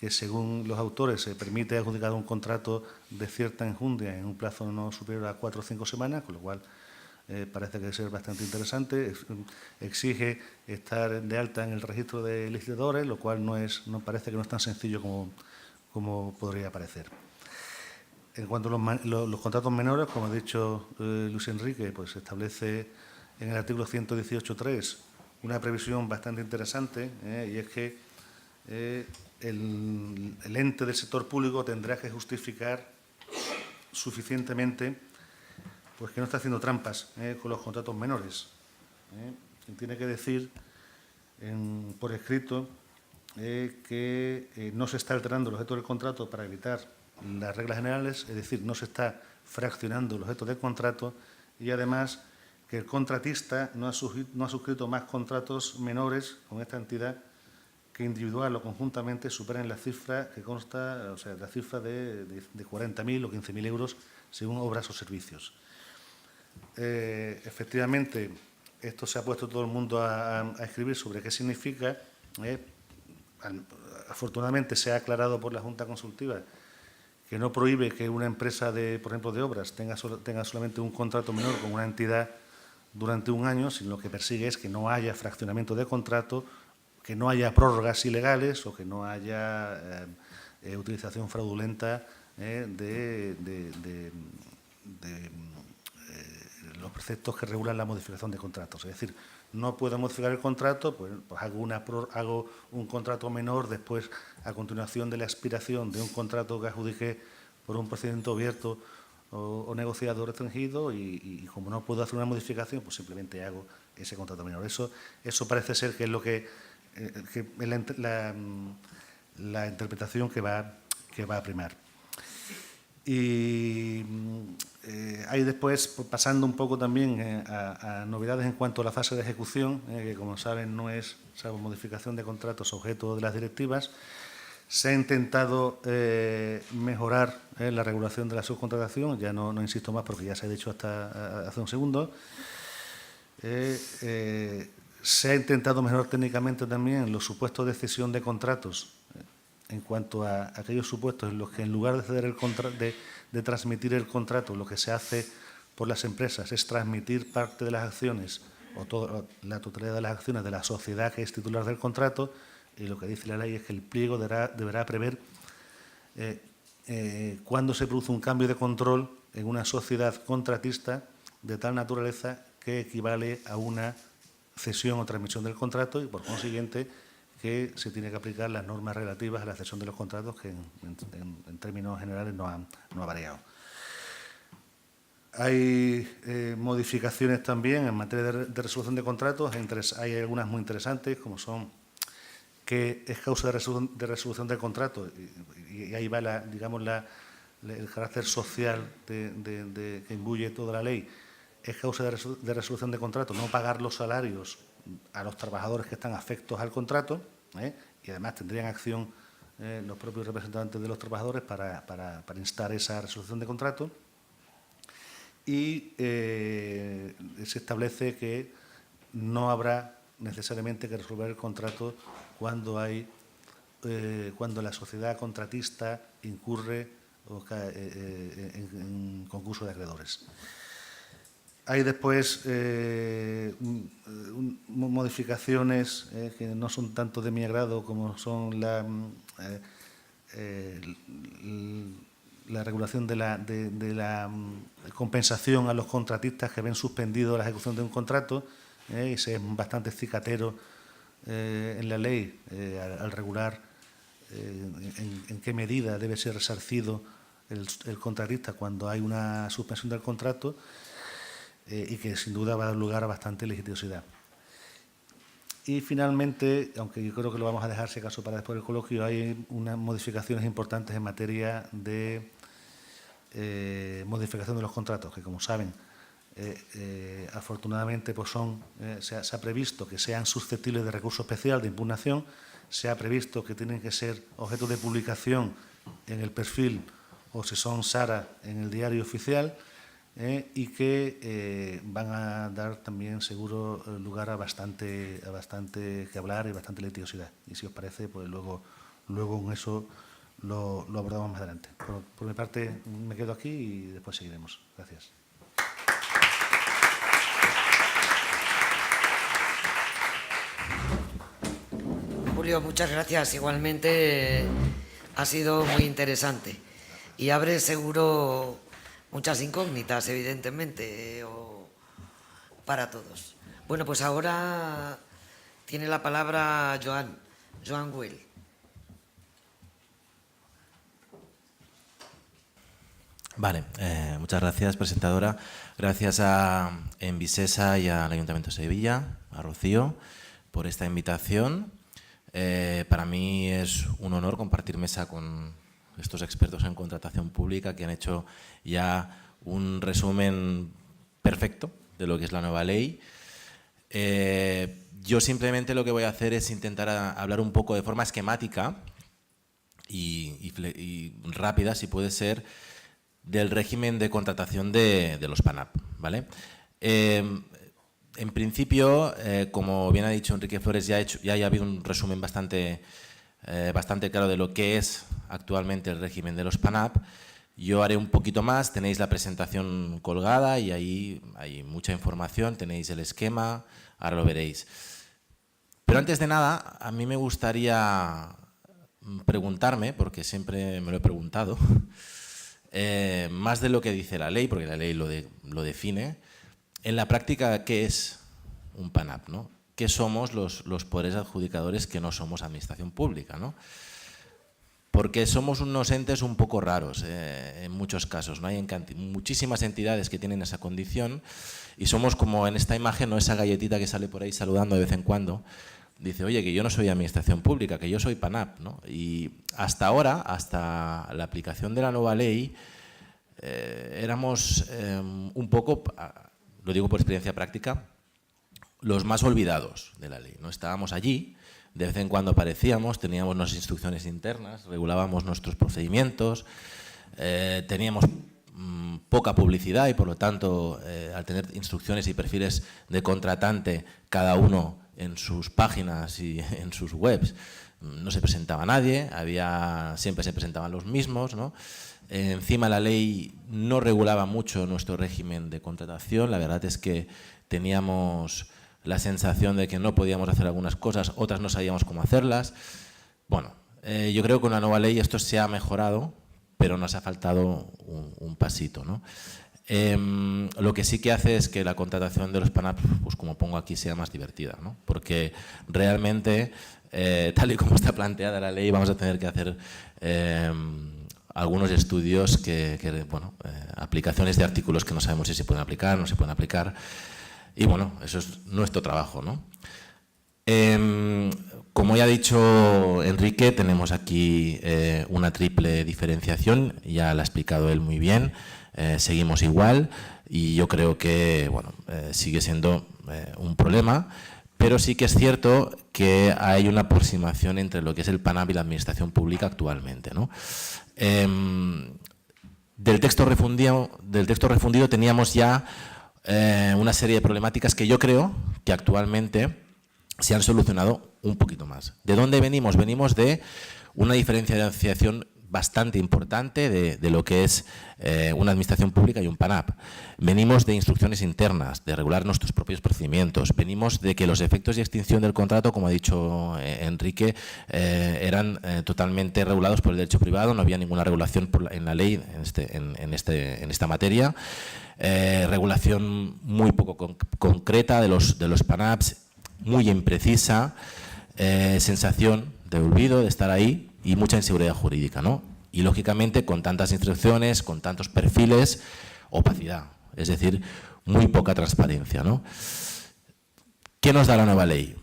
que, según los autores, se permite adjudicar un contrato de cierta enjundia en un plazo no superior a 4 o 5 semanas, con lo cual parece que debe ser bastante interesante. Exige estar de alta en el registro de licitadores, lo cual no parece que no es tan sencillo como podría parecer. En cuanto a los contratos menores, como ha dicho Luis Enrique, pues se establece en el artículo 118.3 una previsión bastante interesante, y es que el ente del sector público tendrá que justificar suficientemente pues que no está haciendo trampas con los contratos menores. Tiene que decir por escrito que no se está alterando el objeto del contrato para evitar las reglas generales, es decir, no se está fraccionando el objeto del contrato, y además que el contratista no ha suscrito más contratos menores con esta entidad que individual o conjuntamente superen la cifra que consta, o sea, la cifra de 40.000 o 15.000 euros según obras o servicios. Efectivamente, esto se ha puesto todo el mundo a escribir sobre qué significa. Afortunadamente se ha aclarado por la Junta Consultiva que no prohíbe que una empresa, por ejemplo, de obras tenga solamente un contrato menor con una entidad durante 1 año, sino lo que persigue es que no haya fraccionamiento de contrato, que no haya prórrogas ilegales o que no haya utilización fraudulenta de los preceptos que regulan la modificación de contratos. Es decir, no puedo modificar el contrato, pues hago un contrato menor después, a continuación de la expiración de un contrato que adjudiqué por un procedimiento abierto o negociado restringido, y como no puedo hacer una modificación, pues simplemente hago ese contrato menor. Eso parece ser que es lo que la interpretación que va a primar. Y hay después, pasando un poco también a novedades en cuanto a la fase de ejecución, que como saben no es, salvo modificación de contratos, objeto de las directivas. Se ha intentado mejorar la regulación de la subcontratación, ya no insisto más porque ya se ha dicho hasta hace un segundo. Se ha intentado mejorar técnicamente también los supuestos de cesión de contratos, en cuanto a aquellos supuestos en los que, en lugar de ceder de transmitir el contrato, lo que se hace por las empresas es transmitir parte de las acciones o la totalidad de las acciones de la sociedad que es titular del contrato, y lo que dice la ley es que el pliego deberá prever cuando se produce un cambio de control en una sociedad contratista de tal naturaleza que equivale a una cesión o transmisión del contrato, y por consiguiente que se tiene que aplicar las normas relativas a la cesión de los contratos, que en términos generales no ha variado. Hay modificaciones también en materia de resolución de contratos. Hay algunas muy interesantes, como son que es causa de resolución del contrato, y ahí va el carácter social que imbuye toda la ley. Es causa de resolución de contrato no pagar los salarios a los trabajadores que están afectos al contrato, y además tendrían acción los propios representantes de los trabajadores para instar esa resolución de contrato. Y se establece que no habrá necesariamente que resolver el contrato cuando la sociedad contratista incurre en concurso de acreedores. Hay después modificaciones que no son tanto de mi agrado, como son la regulación de la compensación a los contratistas que ven suspendido la ejecución de un contrato, y se es bastante cicatero en la ley al regular en qué medida debe ser resarcido el contratista cuando hay una suspensión del contrato, y que sin duda va a dar lugar a bastante litigiosidad. Y finalmente, aunque yo creo que lo vamos a dejar si acaso para después del coloquio, hay unas modificaciones importantes en materia de modificación de los contratos, que como saben, afortunadamente pues se ha previsto que sean susceptibles de recurso especial de impugnación, se ha previsto que tienen que ser objeto de publicación en el perfil, o si son SARA, en el diario oficial, y que van a dar también seguro lugar a bastante que hablar y bastante litigiosidad. Y si os parece, pues luego con eso lo abordamos más adelante. Por mi parte me quedo aquí y después seguiremos. Gracias. Julio, muchas gracias. Igualmente ha sido muy interesante y abre seguro muchas incógnitas, evidentemente, para todos. Bueno, pues ahora tiene la palabra Joan Güell. Vale, muchas gracias, presentadora. Gracias a Envisesa y al Ayuntamiento de Sevilla, a Rocío, por esta invitación. Para mí es un honor compartir mesa con estos expertos en contratación pública que han hecho ya un resumen perfecto de lo que es la nueva ley. Yo simplemente lo que voy a hacer es intentar hablar un poco de forma esquemática y rápida, si puede ser, del régimen de contratación de los PANAP, ¿vale? En principio, como bien ha dicho Enrique Flores, ya ha habido un resumen bastante claro de lo que es actualmente el régimen de los PANAP. Yo haré un poquito más, tenéis la presentación colgada y ahí hay mucha información, tenéis el esquema, ahora lo veréis. Pero antes de nada, a mí me gustaría preguntarme, porque siempre me lo he preguntado, más de lo que dice la ley, porque la ley lo define, en la práctica, ¿qué es un PANAP, ¿no? ¿Qué somos los poderes adjudicadores que no somos administración pública, ¿no? Porque somos unos entes un poco raros en muchos casos, ¿no? Hay muchísimas entidades que tienen esa condición y somos como en esta imagen, ¿no? Esa galletita que sale por ahí saludando de vez en cuando, dice, oye, que yo no soy administración pública, que yo soy PANAP, ¿no? Y hasta ahora, hasta la aplicación de la nueva ley, éramos un poco, lo digo por experiencia práctica, los más olvidados de la ley, ¿no? Estábamos allí, de vez en cuando aparecíamos, teníamos nuestras instrucciones internas, regulábamos nuestros procedimientos, teníamos poca publicidad y por lo tanto al tener instrucciones y perfiles de contratante cada uno en sus páginas y en sus webs, no se presentaba nadie, siempre se presentaban los mismos, ¿no? Encima la ley no regulaba mucho nuestro régimen de contratación, la verdad es que teníamos la sensación de que no podíamos hacer algunas cosas, otras no sabíamos cómo hacerlas. Bueno, yo creo que con la nueva ley esto se ha mejorado, pero nos ha faltado un pasito, ¿no? Lo que sí que hace es que la contratación de los PANAP, pues como pongo aquí, sea más divertida, ¿no? Porque realmente, tal y como está planteada la ley, vamos a tener que hacer algunos estudios aplicaciones de artículos que no sabemos si se pueden aplicar, no se pueden aplicar. Y bueno, eso es nuestro trabajo, ¿no? Como ya ha dicho Enrique, tenemos aquí una triple diferenciación, ya la ha explicado él muy bien, seguimos igual y yo creo que sigue siendo un problema, pero sí que es cierto que hay una aproximación entre lo que es el PANAP y la administración pública actualmente, ¿no? Del texto refundido teníamos ya una serie de problemáticas que yo creo que actualmente se han solucionado un poquito más. ¿De dónde venimos? Venimos de una diferenciación bastante importante de lo que es una administración pública y un PANAP. Venimos de instrucciones internas, de regular nuestros propios procedimientos. Venimos de que los efectos de extinción del contrato, como ha dicho Enrique, eran totalmente regulados por el derecho privado, no había ninguna regulación en la ley en esta materia. Regulación muy poco concreta de los PANAPs, muy imprecisa, sensación de olvido, de estar ahí y mucha inseguridad jurídica, ¿no? Y lógicamente con tantas instrucciones, con tantos perfiles, opacidad, es decir, muy poca transparencia, ¿no? ¿Qué nos da la nueva ley?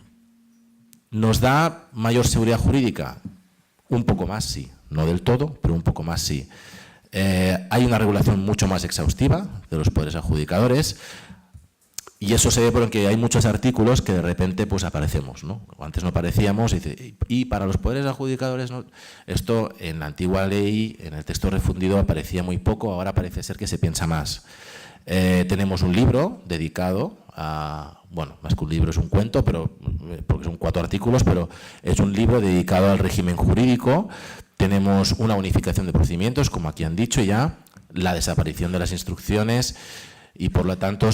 ¿Nos da mayor seguridad jurídica? Un poco más, sí, no del todo, pero un poco más, sí. Hay una regulación mucho más exhaustiva de los poderes adjudicadores y eso se ve porque hay muchos artículos que de repente pues aparecemos, ¿no? Antes no aparecíamos y para los poderes adjudicadores, ¿no? Esto en la antigua ley, en el texto refundido aparecía muy poco, ahora parece ser que se piensa más. Tenemos un libro dedicado a, más que un libro es un cuento, porque son 4 artículos, pero es un libro dedicado al régimen jurídico. Tenemos una unificación de procedimientos, como aquí han dicho ya, la desaparición de las instrucciones y por lo tanto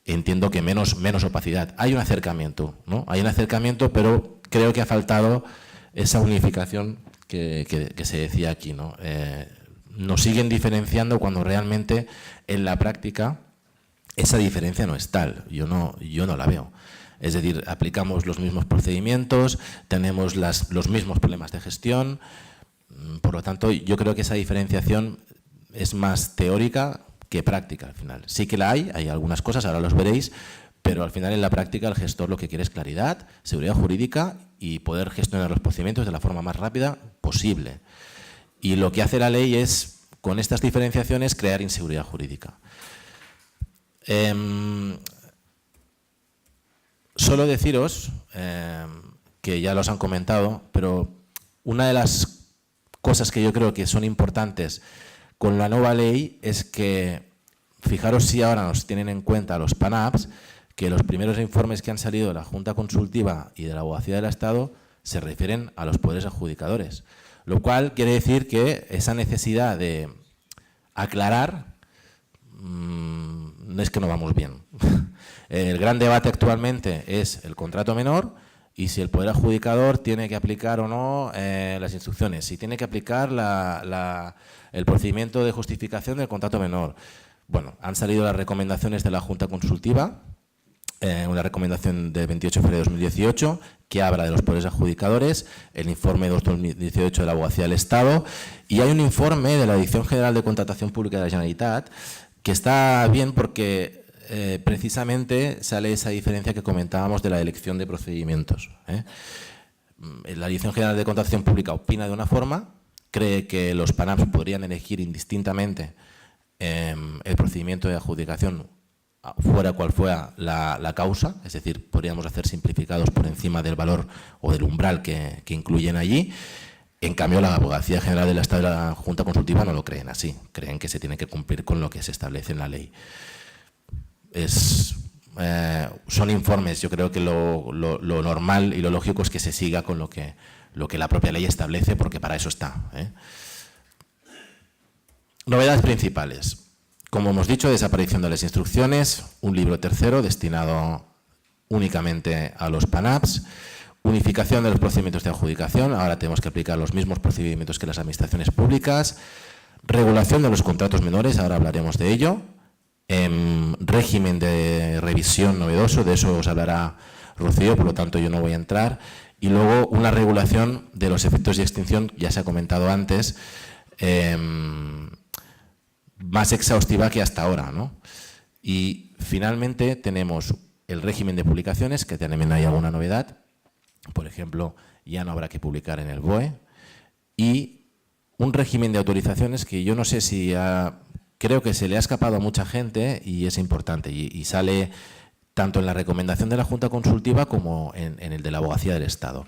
entiendo que menos opacidad. Hay un acercamiento, ¿no? Hay un acercamiento, pero creo que ha faltado esa unificación que se decía aquí, ¿no? Nos siguen diferenciando cuando realmente en la práctica esa diferencia no es tal. Yo no la veo. Es decir, aplicamos los mismos procedimientos, tenemos los mismos problemas de gestión. Por lo tanto, yo creo que esa diferenciación es más teórica que práctica al final. Sí que la hay algunas cosas, ahora los veréis, pero al final en la práctica el gestor lo que quiere es claridad, seguridad jurídica y poder gestionar los procedimientos de la forma más rápida posible. Y lo que hace la ley es, con estas diferenciaciones, crear inseguridad jurídica. Solo deciros, que ya los han comentado, pero una de las cosas que yo creo que son importantes con la nueva ley es que, fijaros si ahora nos tienen en cuenta los PANAPs, que los primeros informes que han salido de la Junta Consultiva y de la Abogacía del Estado se refieren a los poderes adjudicadores, lo cual quiere decir que esa necesidad de aclarar es que no vamos bien. El gran debate actualmente es el contrato menor y si el poder adjudicador tiene que aplicar o no las instrucciones, si tiene que aplicar el procedimiento de justificación del contrato menor. Bueno, han salido las recomendaciones de la Junta Consultiva, una recomendación del 28 de febrero de 2018 que habla de los poderes adjudicadores, el informe 2018 de la Abogacía del Estado, y hay un informe de la Dirección General de Contratación Pública de la Generalitat que está bien porque precisamente sale esa diferencia que comentábamos de la elección de procedimientos. La Dirección General de Contratación Pública opina de una forma, cree que los PANAPs podrían elegir indistintamente el procedimiento de adjudicación fuera cual fuera la causa, es decir, podríamos hacer simplificados por encima del valor o del umbral que incluyen allí. En cambio, la Abogacía General del Estado y la Junta Consultiva no lo creen así, creen que se tiene que cumplir con lo que se establece en la ley. Son informes, yo creo que lo normal y lo lógico es que se siga con lo que la propia ley establece, porque para eso está. Novedades principales. Como hemos dicho, desaparición de las instrucciones, un libro tercero destinado únicamente a los PANAPs, unificación de los procedimientos de adjudicación, ahora tenemos que aplicar los mismos procedimientos que las administraciones públicas, regulación de los contratos menores, ahora hablaremos de ello, régimen de revisión novedoso, de eso os hablará Rocío, por lo tanto yo no voy a entrar, y luego una regulación de los efectos de extinción, ya se ha comentado antes, más exhaustiva que hasta ahora, ¿no? Y finalmente tenemos el régimen de publicaciones, que también hay alguna novedad, por ejemplo, ya no habrá que publicar en el BOE, y un régimen de autorizaciones que yo no sé si creo que se le ha escapado a mucha gente y es importante, y sale tanto en la recomendación de la Junta Consultiva como en el de la Abogacía del Estado.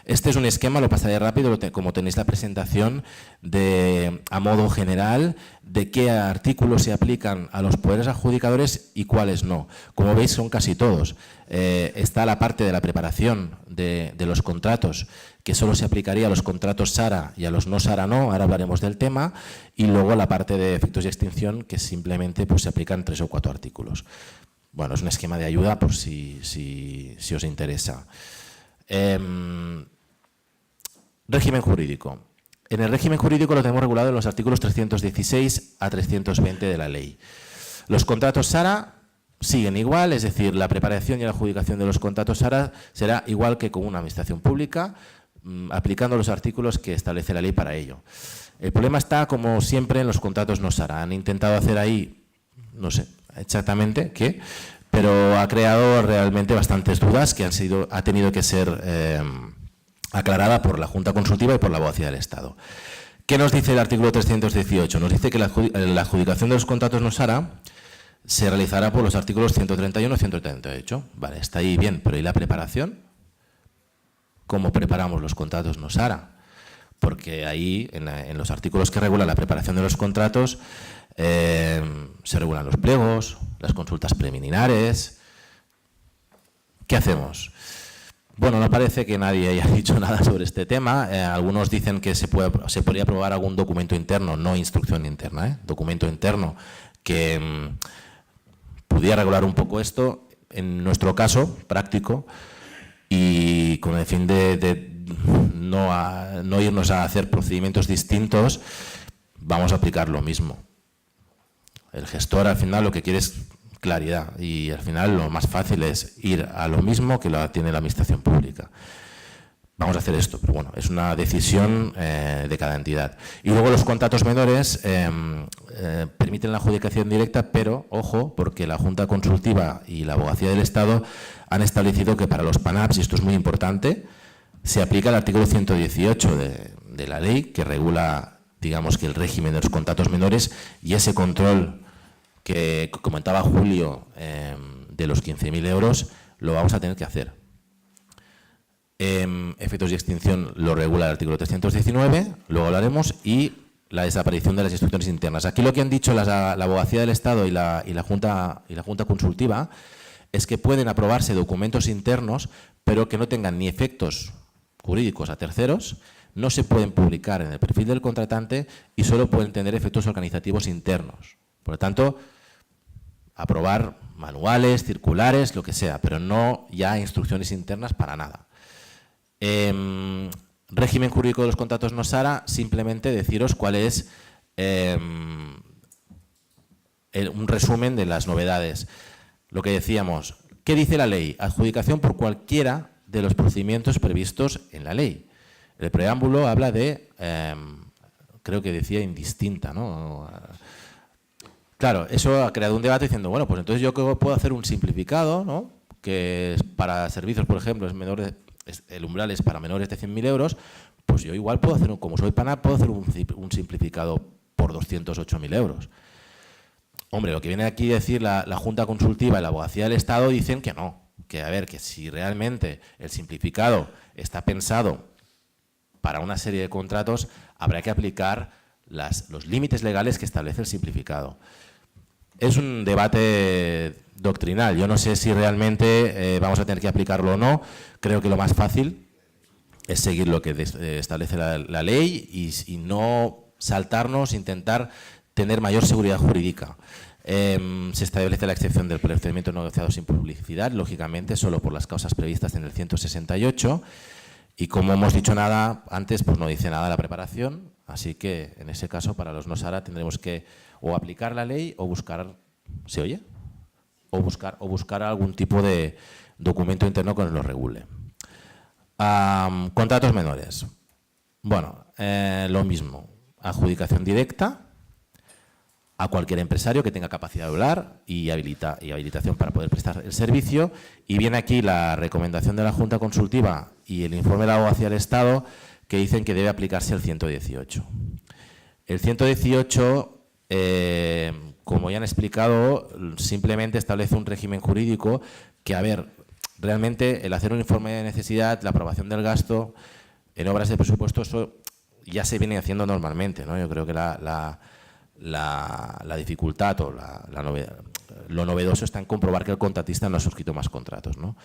Este es un esquema, lo pasaré rápido, como tenéis la presentación, a modo general, de qué artículos se aplican a los poderes adjudicadores y cuáles no. Como veis, son casi todos. Está la parte de la preparación de los contratos, que solo se aplicaría a los contratos SARA y a los no SARA no, ahora hablaremos del tema, y luego la parte de efectos de extinción, que simplemente pues, se aplican 3 o 4 artículos. Bueno, es un esquema de ayuda por si os interesa. Régimen jurídico. En el régimen jurídico lo tenemos regulado en los artículos 316 a 320 de la ley. Los contratos SARA siguen igual, es decir, la preparación y la adjudicación de los contratos SARA será igual que con una administración pública, aplicando los artículos que establece la ley para ello. El problema está, como siempre, en los contratos no SARA. Han intentado hacer ahí, no sé exactamente qué, pero ha creado realmente bastantes dudas que ha tenido que ser aclarada por la Junta Consultiva y por la Abogacía del Estado. ¿Qué nos dice el artículo 318? Nos dice que la adjudicación de los contratos no SARA se realizará por los artículos 131 y 138. Vale, está ahí bien, pero ¿y la preparación? ¿Cómo preparamos los contratos no SARA? Porque ahí, en los artículos que regulan la preparación de los contratos, se regulan los pliegos, las consultas preliminares. ¿Qué hacemos? Bueno, no parece que nadie haya dicho nada sobre este tema. Algunos dicen que se podría aprobar algún documento interno, no instrucción interna, documento interno que pudiera regular un poco esto. En nuestro caso práctico, y con el fin de no irnos a hacer procedimientos distintos, vamos a aplicar lo mismo. El gestor al final lo que quiere es claridad, y al final lo más fácil es ir a lo mismo que lo tiene la administración pública. Vamos a hacer esto, pero bueno, es una decisión de cada entidad. Y luego los contratos menores permiten la adjudicación directa, pero ojo, porque la Junta Consultiva y la Abogacía del Estado han establecido que para los PANAPs, y esto es muy importante, se aplica el artículo 118 de la ley, que regula, digamos, que el régimen de los contratos menores, y ese control que comentaba Julio de los 15.000 euros, lo vamos a tener que hacer. Efectos de extinción lo regula el artículo 319, luego hablaremos, y la desaparición de las instrucciones internas. Aquí lo que han dicho la Abogacía del Estado y la Junta Consultiva es que pueden aprobarse documentos internos, pero que no tengan ni efectos jurídicos a terceros, no se pueden publicar en el perfil del contratante y solo pueden tener efectos organizativos internos. Por lo tanto, aprobar manuales, circulares, lo que sea, pero no ya instrucciones internas para nada. Régimen jurídico de los contratos no SARA, simplemente deciros cuál es un resumen de las novedades. Lo que decíamos, ¿qué dice la ley? Adjudicación por cualquiera de los procedimientos previstos en la ley. El preámbulo habla de, creo que decía indistinta, ¿no? Claro, eso ha creado un debate diciendo, bueno, pues entonces yo puedo hacer un simplificado, ¿no? Que para servicios, por ejemplo, el umbral es para menores de 100.000 euros, pues yo igual puedo hacer, como soy PANAP, puedo hacer un simplificado por 208.000 euros. Hombre, lo que viene aquí a decir la Junta Consultiva y la Abogacía del Estado dicen que no, que a ver, que si realmente el simplificado está pensado para una serie de contratos, habrá que aplicar los límites legales que establece el simplificado. Es un debate doctrinal. Yo no sé si realmente vamos a tener que aplicarlo o no. Creo que lo más fácil es seguir lo que establece la ley y no saltarnos, intentar tener mayor seguridad jurídica. Se establece la excepción del procedimiento negociado sin publicidad, lógicamente, solo por las causas previstas en el 168. Y como hemos dicho nada antes, pues no dice nada la preparación. Así que, en ese caso, para los no SARA tendremos que o aplicar la ley o buscar, ¿se oye? O buscar algún tipo de documento interno que nos lo regule. Contratos menores. Bueno, lo mismo. Adjudicación directa a cualquier empresario que tenga capacidad de hablar y habilitación para poder prestar el servicio. Y viene aquí la recomendación de la Junta Consultiva y el informe de la Abogacía del Estado que dicen que debe aplicarse el 118. El 118, como ya han explicado, simplemente establece un régimen jurídico que, a ver, realmente el hacer un informe de necesidad, la aprobación del gasto en obras de presupuesto, eso ya se viene haciendo normalmente, ¿no? Yo creo que la dificultad o la novedad, lo novedoso está en comprobar que el contratista no ha suscrito más contratos, ¿no?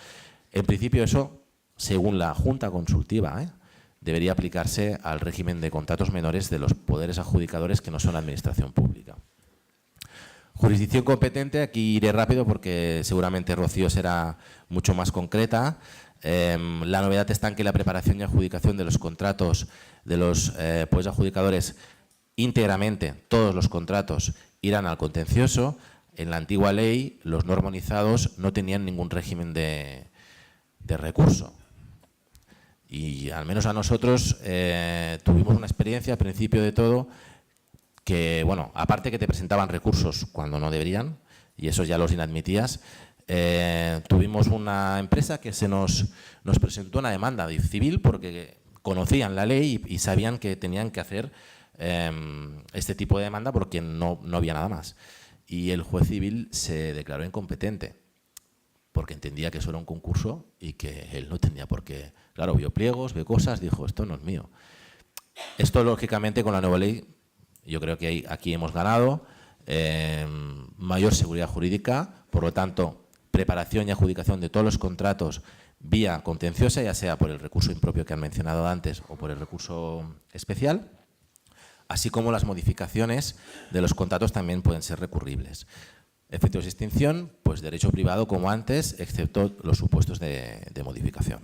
En principio eso, según la Junta Consultiva, debería aplicarse al régimen de contratos menores de los poderes adjudicadores que no son la administración pública. Jurisdicción competente, aquí iré rápido porque seguramente Rocío será mucho más concreta. La novedad está en que la preparación y adjudicación de los contratos de los poderes adjudicadores íntegramente, todos los contratos irán al contencioso. En la antigua ley, los no armonizados no tenían ningún régimen de recurso. Y al menos a nosotros tuvimos una experiencia al principio de todo que, bueno, aparte que te presentaban recursos cuando no deberían, y esos ya los inadmitías, tuvimos una empresa que nos presentó una demanda civil porque conocían la ley y sabían que tenían que hacer este tipo de demanda porque no había nada más. Y el juez civil se declaró incompetente porque entendía que eso era un concurso y que él no tenía por qué. Claro, vio pliegos, vio cosas, dijo, esto no es mío. Esto, lógicamente, con la nueva ley, yo creo que aquí hemos ganado mayor seguridad jurídica, por lo tanto, preparación y adjudicación de todos los contratos vía contenciosa, ya sea por el recurso impropio que han mencionado antes o por el recurso especial, así como las modificaciones de los contratos también pueden ser recurribles. Efectos de extinción, pues derecho privado como antes, excepto los supuestos de modificación.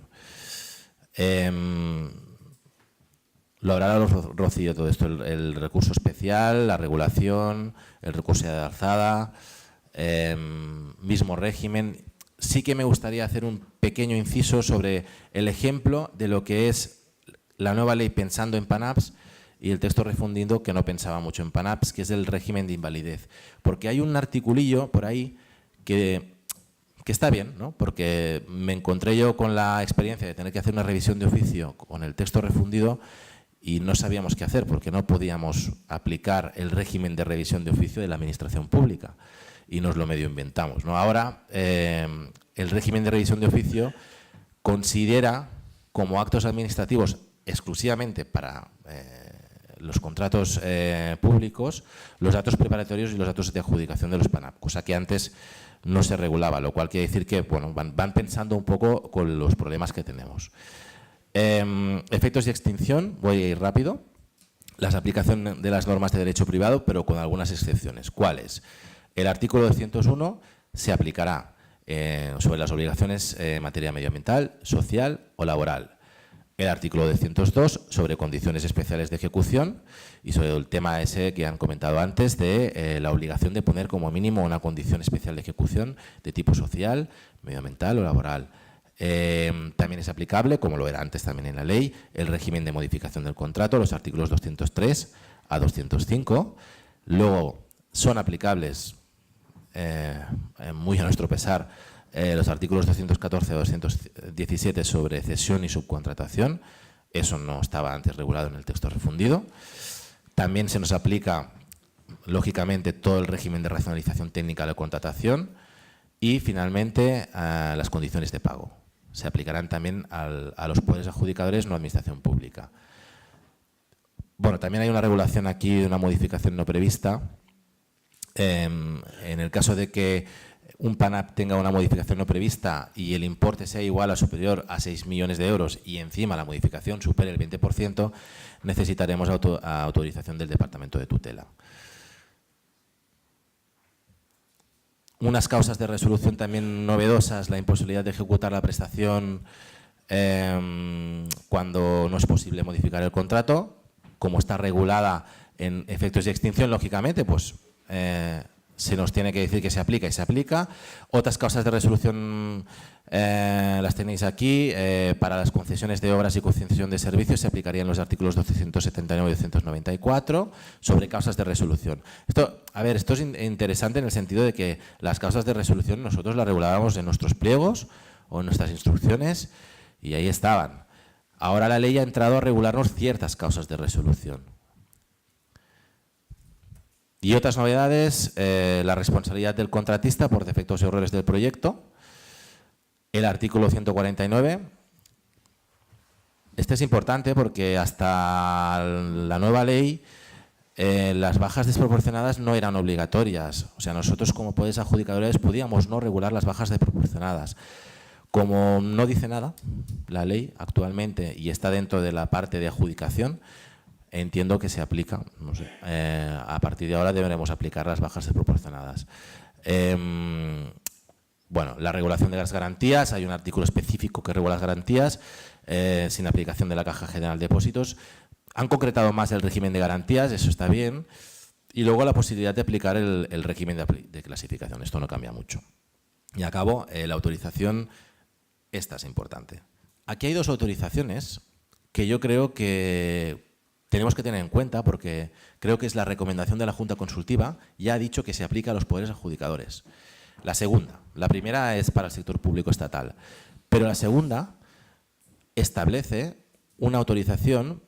Lo hablará Rocío todo esto, el recurso especial, la regulación, el recurso de alzada, mismo régimen. Sí que me gustaría hacer un pequeño inciso sobre el ejemplo de lo que es la nueva ley pensando en PANAPs y el texto refundido que no pensaba mucho en PANAPs, que es el régimen de invalidez. Porque hay un articulillo por ahí que está bien, ¿no? Porque me encontré yo con la experiencia de tener que hacer una revisión de oficio con el texto refundido y no sabíamos qué hacer porque no podíamos aplicar el régimen de revisión de oficio de la administración pública y nos lo medio inventamos, ¿no? Ahora, el régimen de revisión de oficio considera como actos administrativos exclusivamente para los contratos públicos los datos preparatorios y los datos de adjudicación de los PANAP, cosa que antes no se regulaba, lo cual quiere decir que bueno, van pensando un poco con los problemas que tenemos. Efectos de extinción, voy a ir rápido. Las aplicaciones de las normas de derecho privado, pero con algunas excepciones. ¿Cuáles? El artículo 201 se aplicará sobre las obligaciones en materia medioambiental, social o laboral. el artículo 202 sobre condiciones especiales de ejecución y sobre el tema ese que han comentado antes de la obligación de poner como mínimo una condición especial de ejecución de tipo social, medioambiental o laboral. También es aplicable, como lo era antes también en la ley, el régimen de modificación del contrato, los artículos 203 a 205. Luego son aplicables, muy a nuestro pesar, los artículos 214 a 217 sobre cesión y subcontratación. Eso no estaba antes regulado en el texto refundido. También se nos aplica, lógicamente, todo el régimen de racionalización técnica de la contratación y, finalmente, las condiciones de pago. Se aplicarán también a los poderes adjudicadores no administración pública. Bueno, también hay una regulación aquí de una modificación no prevista. En el caso de que un PANAP tenga una modificación no prevista y el importe sea igual o superior a 6 millones de euros y encima la modificación supere el 20%, necesitaremos autorización del Departamento de Tutela. Unas causas de resolución también novedosas, la imposibilidad de ejecutar la prestación cuando no es posible modificar el contrato. Como está regulada en efectos de extinción, lógicamente, pues se nos tiene que decir que se aplica y se aplica. Otras causas de resolución las tenéis aquí. Para las concesiones de obras y concesión de servicios se aplicarían los artículos 279 y 294 sobre causas de resolución. Esto es interesante en el sentido de que las causas de resolución nosotros las regulábamos en nuestros pliegos o en nuestras instrucciones y ahí estaban. Ahora la ley ha entrado a regularnos ciertas causas de resolución. Y otras novedades, la responsabilidad del contratista por defectos y errores del proyecto. El artículo 149. Este es importante porque hasta la nueva ley las bajas desproporcionadas no eran obligatorias. O sea, nosotros como poderes adjudicadores podíamos no regular las bajas desproporcionadas. Como no dice nada la ley actualmente y está dentro de la parte de adjudicación, entiendo que se aplica. No sé, a partir de ahora deberemos aplicar las bajas desproporcionadas. Bueno, la regulación de las garantías, hay un artículo específico que regula las garantías sin aplicación de la Caja General de Depósitos. Han concretado más el régimen de garantías, eso está bien. Y luego la posibilidad de aplicar el régimen de clasificación, esto no cambia mucho. Y acabo, la autorización, esta es importante. Aquí hay dos autorizaciones que yo creo que tenemos que tener en cuenta porque creo que es la recomendación de la Junta Consultiva, ya ha dicho que se aplica a los poderes adjudicadores. La segunda, la primera es para el sector público estatal, pero la segunda establece una autorización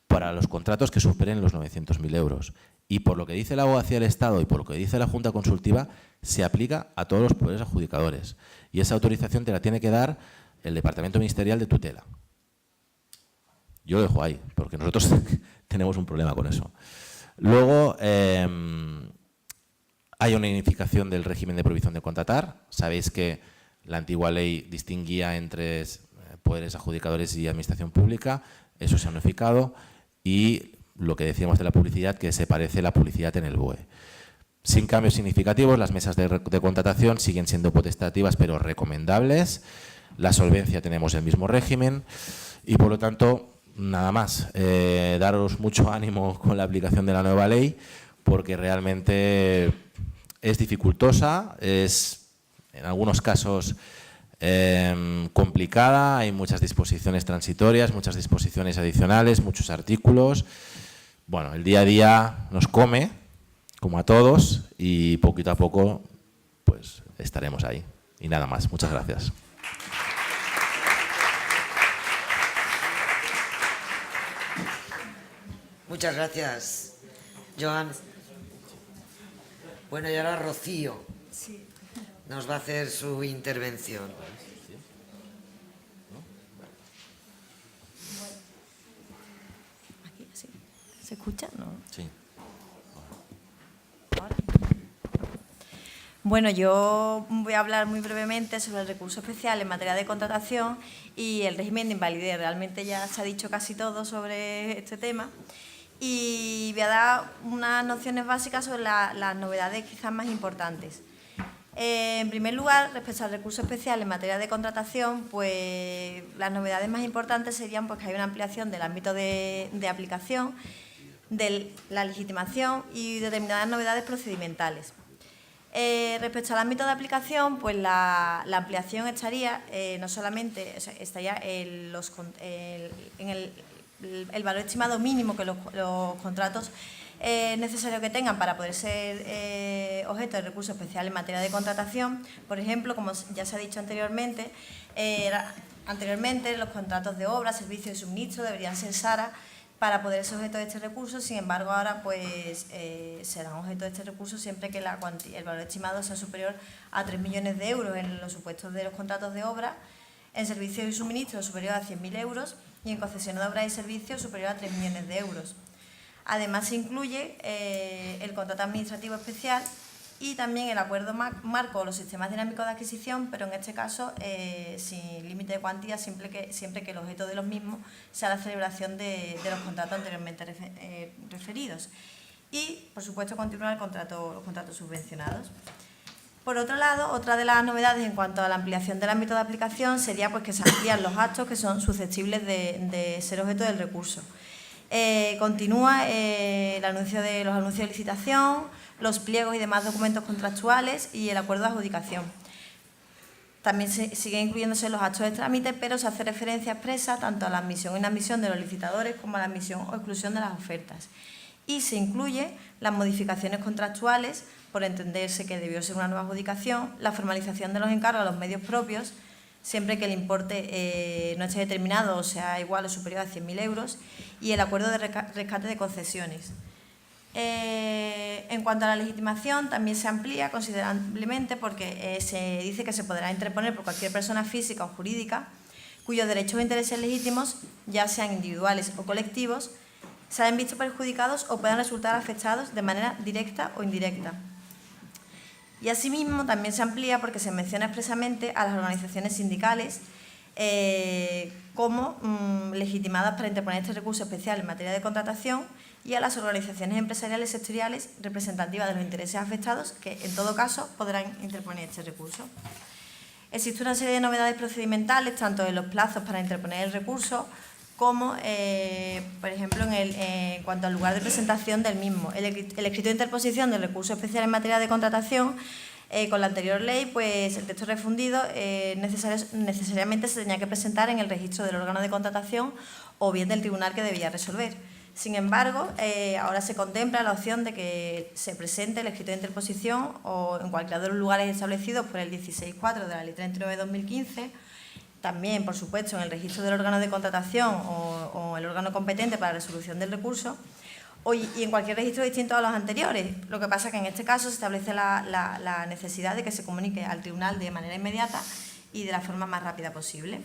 para los contratos que superen los 900.000 euros. Y por lo que dice la Abogacía del Estado y por lo que dice la Junta Consultiva, se aplica a todos los poderes adjudicadores. Y esa autorización te la tiene que dar el Departamento Ministerial de Tutela. Yo lo dejo ahí, porque nosotros tenemos un problema con eso. Luego, hay una unificación del régimen de prohibición de contratar. Sabéis que la antigua ley distinguía entre poderes adjudicadores y administración pública. Eso se ha unificado. Y lo que decíamos de la publicidad, que se parece la publicidad en el BOE. Sin cambios significativos, las mesas de contratación siguen siendo potestativas, pero recomendables. La solvencia tenemos el mismo régimen. Y por lo tanto, nada más, daros mucho ánimo con la aplicación de la nueva ley, porque realmente es dificultosa, es en algunos casos complicada, hay muchas disposiciones transitorias, muchas disposiciones adicionales, muchos artículos. Bueno, el día a día nos come, como a todos, y poquito a poco pues estaremos ahí. Y nada más, muchas gracias. Muchas gracias, Joan. Bueno, y ahora Rocío nos va a hacer su intervención. Aquí, sí. ¿Se escucha? No. Sí. Bueno, yo voy a hablar muy brevemente sobre el recurso especial en materia de contratación y el régimen de invalidez. Realmente ya se ha dicho casi todo sobre este tema. Y voy a dar unas nociones básicas sobre las novedades quizás más importantes. En primer lugar, respecto al recurso especial en materia de contratación, pues las novedades más importantes serían pues, que hay una ampliación del ámbito de aplicación, de la legitimación y determinadas novedades procedimentales. Respecto al ámbito de aplicación, pues la ampliación estaría no solamente, o sea, estaría el valor estimado mínimo que los contratos necesario que tengan para poder ser objeto de recurso especial en materia de contratación. Por ejemplo, como ya se ha dicho anteriormente, los contratos de obra, servicios y suministro deberían ser SARA para poder ser objeto de este recurso. Sin embargo, ahora pues serán objeto de este recurso siempre que el valor estimado sea superior a 3 millones de euros en los supuestos de los contratos de obra, en servicios y suministros superior a 100.000 euros y en concesiones de obras y servicios superior a 3 millones de euros. Además, se incluye el contrato administrativo especial y también el acuerdo marco o los sistemas dinámicos de adquisición, pero en este caso sin límite de cuantía, siempre que el objeto de los mismos sea la celebración de los contratos anteriormente referidos. Y, por supuesto, continuar los contratos subvencionados. Por otro lado, otra de las novedades en cuanto a la ampliación del ámbito de aplicación sería pues, que se amplían los actos que son susceptibles de ser objeto del recurso. Continúa los anuncios de licitación, los pliegos y demás documentos contractuales y el acuerdo de adjudicación. También sigue incluyéndose los actos de trámite, pero se hace referencia expresa tanto a la admisión o inadmisión de los licitadores como a la admisión o exclusión de las ofertas. Y se incluye las modificaciones contractuales, por entenderse que debió ser una nueva adjudicación, la formalización de los encargos a los medios propios, siempre que el importe no esté determinado o sea igual o superior a 100.000 euros, y el acuerdo de rescate de concesiones. En cuanto a la legitimación, también se amplía considerablemente porque se dice que se podrá interponer por cualquier persona física o jurídica cuyos derechos o intereses legítimos, ya sean individuales o colectivos, se hayan visto perjudicados o puedan resultar afectados de manera directa o indirecta. Y asimismo también se amplía porque se menciona expresamente a las organizaciones sindicales como legitimadas para interponer este recurso especial en materia de contratación y a las organizaciones empresariales sectoriales representativas de los intereses afectados que, en todo caso, podrán interponer este recurso. Existe una serie de novedades procedimentales, tanto en los plazos para interponer el recurso como, por ejemplo, en cuanto al lugar de presentación del mismo. El escrito de interposición del recurso especial en materia de contratación, con la anterior ley, pues el texto refundido necesariamente se tenía que presentar en el registro del órgano de contratación o bien del tribunal que debía resolver. Sin embargo, ahora se contempla la opción de que se presente el escrito de interposición o en cualquiera de los lugares establecidos por el 16.4 de la Ley 39/2015, también, por supuesto, en el registro del órgano de contratación o el órgano competente para la resolución del recurso, y en cualquier registro distinto a los anteriores. Lo que pasa es que en este caso se establece la necesidad de que se comunique al tribunal de manera inmediata y de la forma más rápida posible.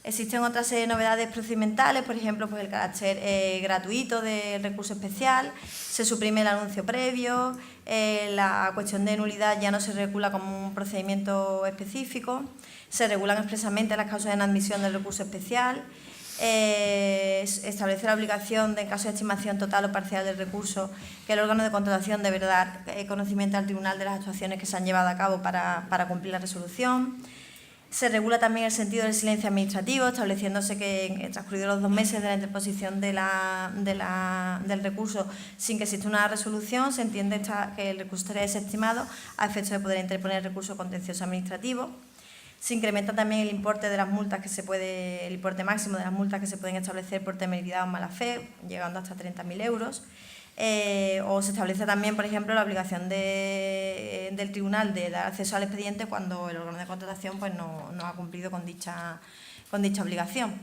Existen otras novedades procedimentales, por ejemplo, pues el carácter gratuito del recurso especial, se suprime el anuncio previo, la cuestión de nulidad ya no se regula como un procedimiento específico, se regulan expresamente las causas de inadmisión del recurso especial, establece la obligación de, en caso de estimación total o parcial del recurso, que el órgano de contratación debe dar conocimiento al tribunal de las actuaciones que se han llevado a cabo para cumplir la resolución. Se regula también el sentido del silencio administrativo, estableciéndose que transcurridos los 2 meses de la interposición del recurso sin que exista una resolución, se entiende que el recurso estaría desestimado a efectos de poder interponer el recurso contencioso administrativo. Se incrementa también el importe de las multas el importe máximo de las multas que se pueden establecer por temeridad o mala fe, llegando hasta 30.000 euros. O se establece también, por ejemplo, la obligación del tribunal de dar acceso al expediente cuando el órgano de contratación pues, no ha cumplido con dicha obligación.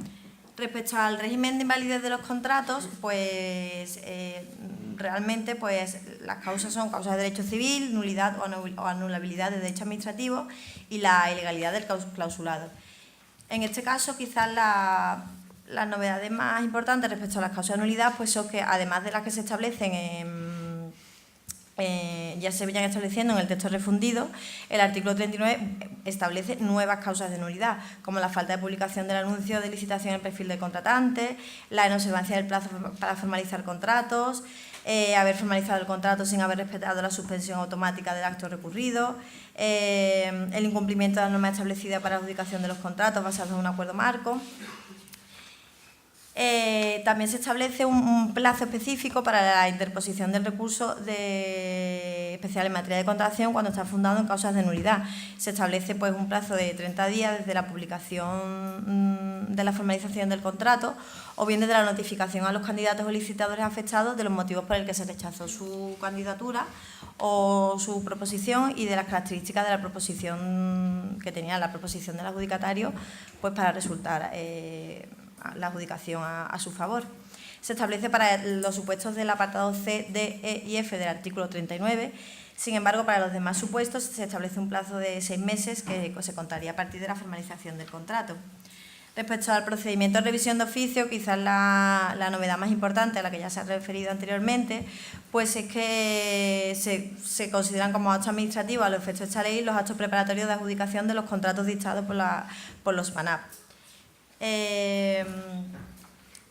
Respecto al régimen de invalidez de los contratos, pues realmente pues, las causas son causas de derecho civil, nulidad o anulabilidad de derecho administrativo y la ilegalidad del clausulado. En este caso, quizás las novedades más importantes respecto a las causas de nulidad pues son que, además de las que se establecen ya se venían estableciendo en el texto refundido, el artículo 39 establece nuevas causas de nulidad, como la falta de publicación del anuncio de licitación en el perfil del contratante, la inobservancia del plazo para formalizar contratos, haber formalizado el contrato sin haber respetado la suspensión automática del acto recurrido, el incumplimiento de la norma establecida para la adjudicación de los contratos basados en un acuerdo marco. También se establece un plazo específico para la interposición del recurso especial en materia de contratación cuando está fundado en causas de nulidad. Se establece pues, un plazo de 30 días desde la publicación de la formalización del contrato o bien desde la notificación a los candidatos o licitadores afectados de los motivos por el que se rechazó su candidatura o su proposición y de las características de la proposición que tenía la proposición del adjudicatario pues, para resultar la adjudicación a su favor. Se establece para los supuestos del apartado C, D, E y F del artículo 39. Sin embargo, para los demás supuestos se establece un plazo de 6 meses que se contaría a partir de la formalización del contrato. Respecto al procedimiento de revisión de oficio, quizás la novedad más importante a la que ya se ha referido anteriormente, pues es que se consideran como actos administrativos a los efectos de esta ley los actos preparatorios de adjudicación de los contratos dictados por los PANAP.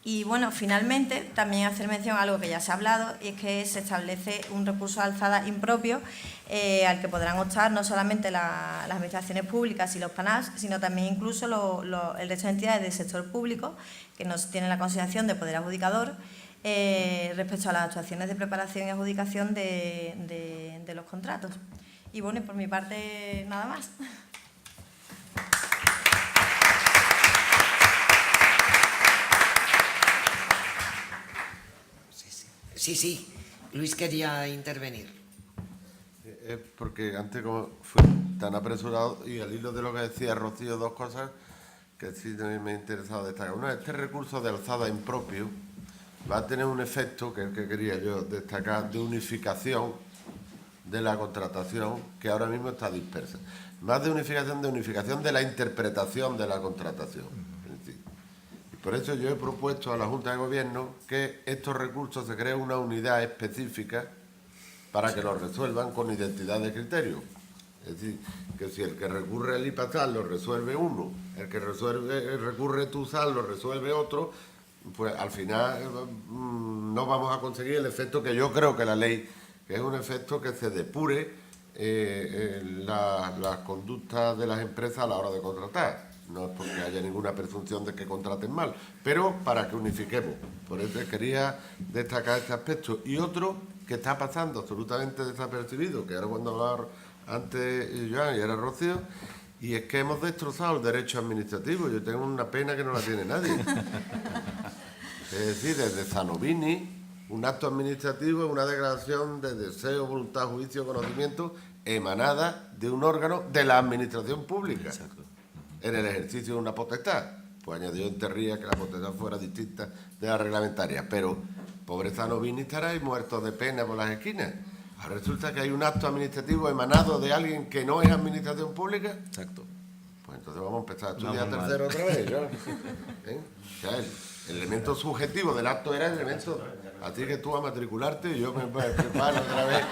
Y bueno, finalmente también hacer mención a algo que ya se ha hablado y es que se establece un recurso de alzada impropio al que podrán optar no solamente las administraciones públicas y los PANAP, sino también incluso el resto de entidades del sector público que no tienen la consideración de poder adjudicador respecto a las actuaciones de preparación y adjudicación de los contratos. Y bueno, por mi parte nada más. Sí, Luis quería intervenir. Porque antes como fui tan apresurado y al hilo de lo que decía Rocío, dos cosas que sí me ha interesado destacar. Una, este recurso de alzada impropio va a tener un efecto, que es el que quería yo destacar, de unificación de la contratación que ahora mismo está dispersa. Más de unificación de la interpretación de la contratación. Por eso yo he propuesto a la Junta de Gobierno que estos recursos se cree una unidad específica para que los resuelvan con identidad de criterio. Es decir, que si el que recurre el IPASAL lo resuelve uno, el que recurre TUSAL lo resuelve otro, pues al final no vamos a conseguir el efecto que yo creo que la ley, que es un efecto que se depure las conductas de las empresas a la hora de contratar. No es porque haya ninguna presunción de que contraten mal, pero para que unifiquemos. Por eso quería destacar este aspecto. Y otro que está pasando absolutamente desapercibido, que era cuando hablaba antes Joan y era Rocío, y es que hemos destrozado el derecho administrativo. Yo tengo una pena que no la tiene nadie. Es decir, desde Zanovini, un acto administrativo es una declaración de deseo, voluntad, juicio, conocimiento emanada de un órgano de la administración pública. Exacto. En el ejercicio de una potestad. Pues añadió Enterría que la potestad fuera distinta de la reglamentaria. Pero pobre Zanovini estará ahí muerto de pena por las esquinas. Ahora resulta que hay un acto administrativo emanado de alguien que no es administración pública. Exacto. Pues entonces vamos a empezar a estudiar tercero otra vez, ¿no? O sea, el elemento subjetivo del acto era el elemento... Así que tú vas a matricularte y yo me preparo otra vez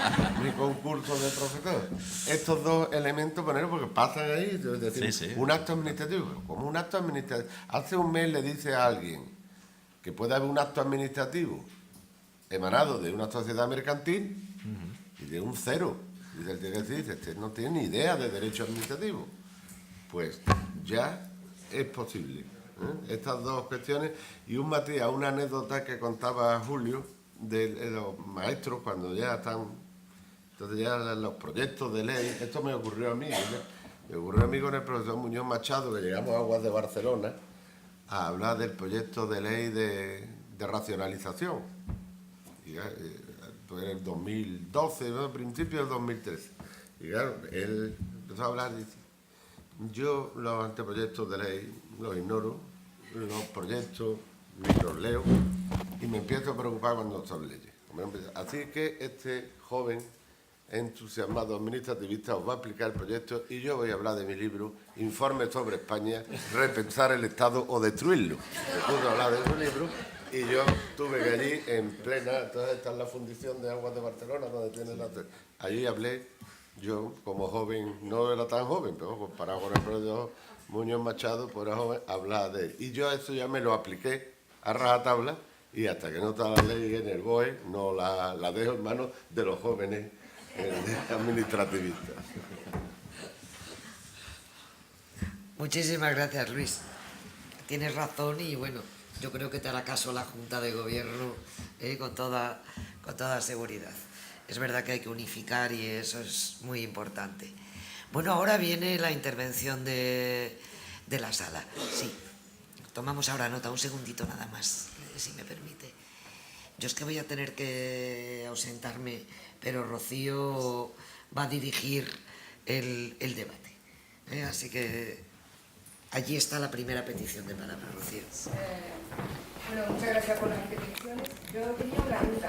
mi concurso de profesor. Estos dos elementos, porque pasan ahí, es decir, sí. Un acto administrativo. Como un acto administrativo. Hace un mes le dice a alguien que puede haber un acto administrativo emanado de una sociedad mercantil y de un cero. Dice el que dice, este no tiene ni idea de derecho administrativo. Pues ya es posible. Estas dos cuestiones y una anécdota que contaba Julio de los maestros cuando ya están, entonces ya los proyectos de ley, esto me ocurrió a mí, me ocurrió a mí con el profesor Muñoz Machado, que llegamos a Aguas de Barcelona a hablar del proyecto de ley de racionalización, y en el 2012, ¿no? Principio del 2013, y claro, él empezó a hablar y dice, yo los anteproyectos de ley los ignoro, los proyectos, ni los leo, y me empiezo a preocupar cuando son leyes. Así que este joven entusiasmado administrativista os va a explicar el proyecto y yo voy a hablar de mi libro, Informe sobre España, repensar el Estado o destruirlo. Me puso a hablar de su libro y yo tuve que allí en plena, entonces está en la fundición de Aguas de Barcelona, donde tiene la... Allí hablé, yo como joven, no era tan joven, pero comparado con el profesor Muñoz Machado, pues era joven, hablaba de él. Y yo eso ya me lo apliqué a rajatabla y hasta que no está la ley en el BOE, no la dejo en manos de los jóvenes administrativistas. Muchísimas gracias, Luis. Tienes razón y bueno, yo creo que te hará caso la Junta de Gobierno con toda seguridad. Es verdad que hay que unificar y eso es muy importante. Bueno, ahora viene la intervención de la sala. Sí, tomamos ahora nota, un segundito nada más, si me permite. Yo es que voy a tener que ausentarme, pero Rocío va a dirigir el debate. Así que allí está la primera petición de palabra, Rocío. Bueno, muchas gracias por las intervenciones. Yo tenía una duda.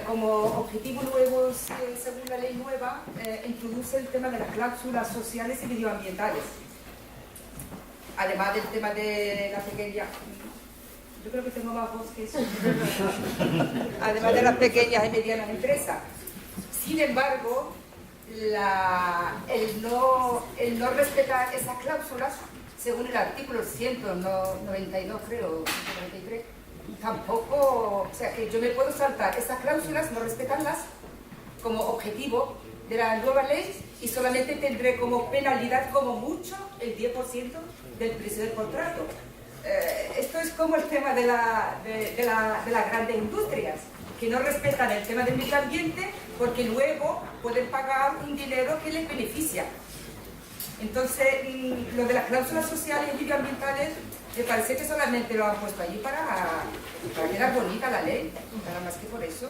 Como objetivo nuevo, según la ley nueva, introduce el tema de las cláusulas sociales y medioambientales. Además del tema de la pequeña... Yo creo que tengo más voz que eso. Además de las pequeñas y medianas empresas. Sin embargo, el no respetar esas cláusulas, según el artículo 192, creo, 193, tampoco, o sea, que yo me puedo saltar esas cláusulas, no respetarlas como objetivo de la nueva ley y solamente tendré como penalidad, como mucho, el 10% del precio del contrato. Esto es como el tema de las grandes industrias, que no respetan el tema del medio ambiente porque luego pueden pagar un dinero que les beneficia. Entonces, lo de las cláusulas sociales y medioambientales, me parece que solamente lo han puesto allí para quedar bonita la ley, nada más que por eso.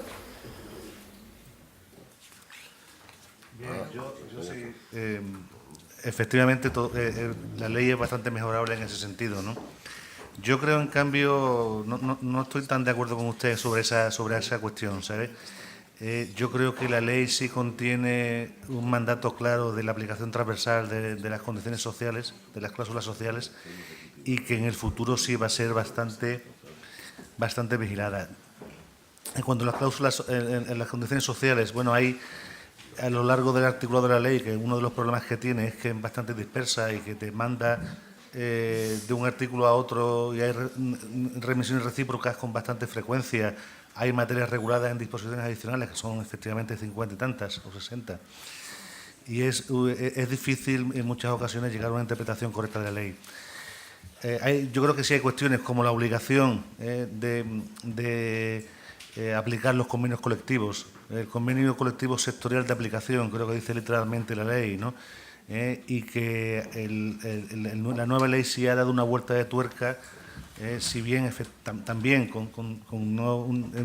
Bien, yo sí. Efectivamente, la ley es bastante mejorable en ese sentido, ¿no? Yo creo, en cambio, no estoy tan de acuerdo con usted sobre esa cuestión, ¿sabes? Yo creo que la ley sí contiene un mandato claro de la aplicación transversal de las condiciones sociales, de las cláusulas sociales, y que en el futuro sí va a ser bastante vigilada. En cuanto a las cláusulas en las condiciones sociales, bueno, hay a lo largo del articulado de la ley, que uno de los problemas que tiene es que es bastante dispersa y que te manda de un artículo a otro, y hay remisiones recíprocas con bastante frecuencia. Hay materias reguladas en disposiciones adicionales, que son efectivamente 50 y tantas o 60. Y es difícil en muchas ocasiones llegar a una interpretación correcta de la ley. Yo creo que sí hay cuestiones como la obligación de aplicar los convenios colectivos. El convenio colectivo sectorial de aplicación, creo que dice literalmente la ley, ¿no? Y que la nueva ley sí ha dado una vuelta de tuerca, si bien también con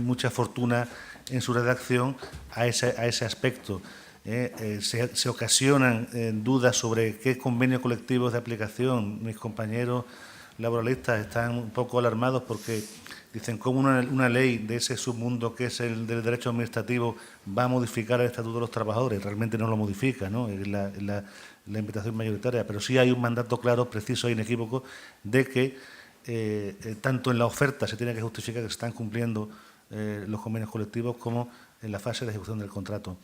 mucha fortuna en su redacción, a ese aspecto. Se ocasionan dudas sobre qué convenio colectivo es de aplicación. Mis compañeros laboralistas están un poco alarmados porque dicen cómo una ley de ese submundo que es el del derecho administrativo va a modificar el Estatuto de los Trabajadores. Realmente no lo modifica, ¿no? Es la invitación mayoritaria, pero sí hay un mandato claro, preciso e inequívoco de que tanto en la oferta se tiene que justificar que se están cumpliendo los convenios colectivos como en la fase de ejecución del contrato.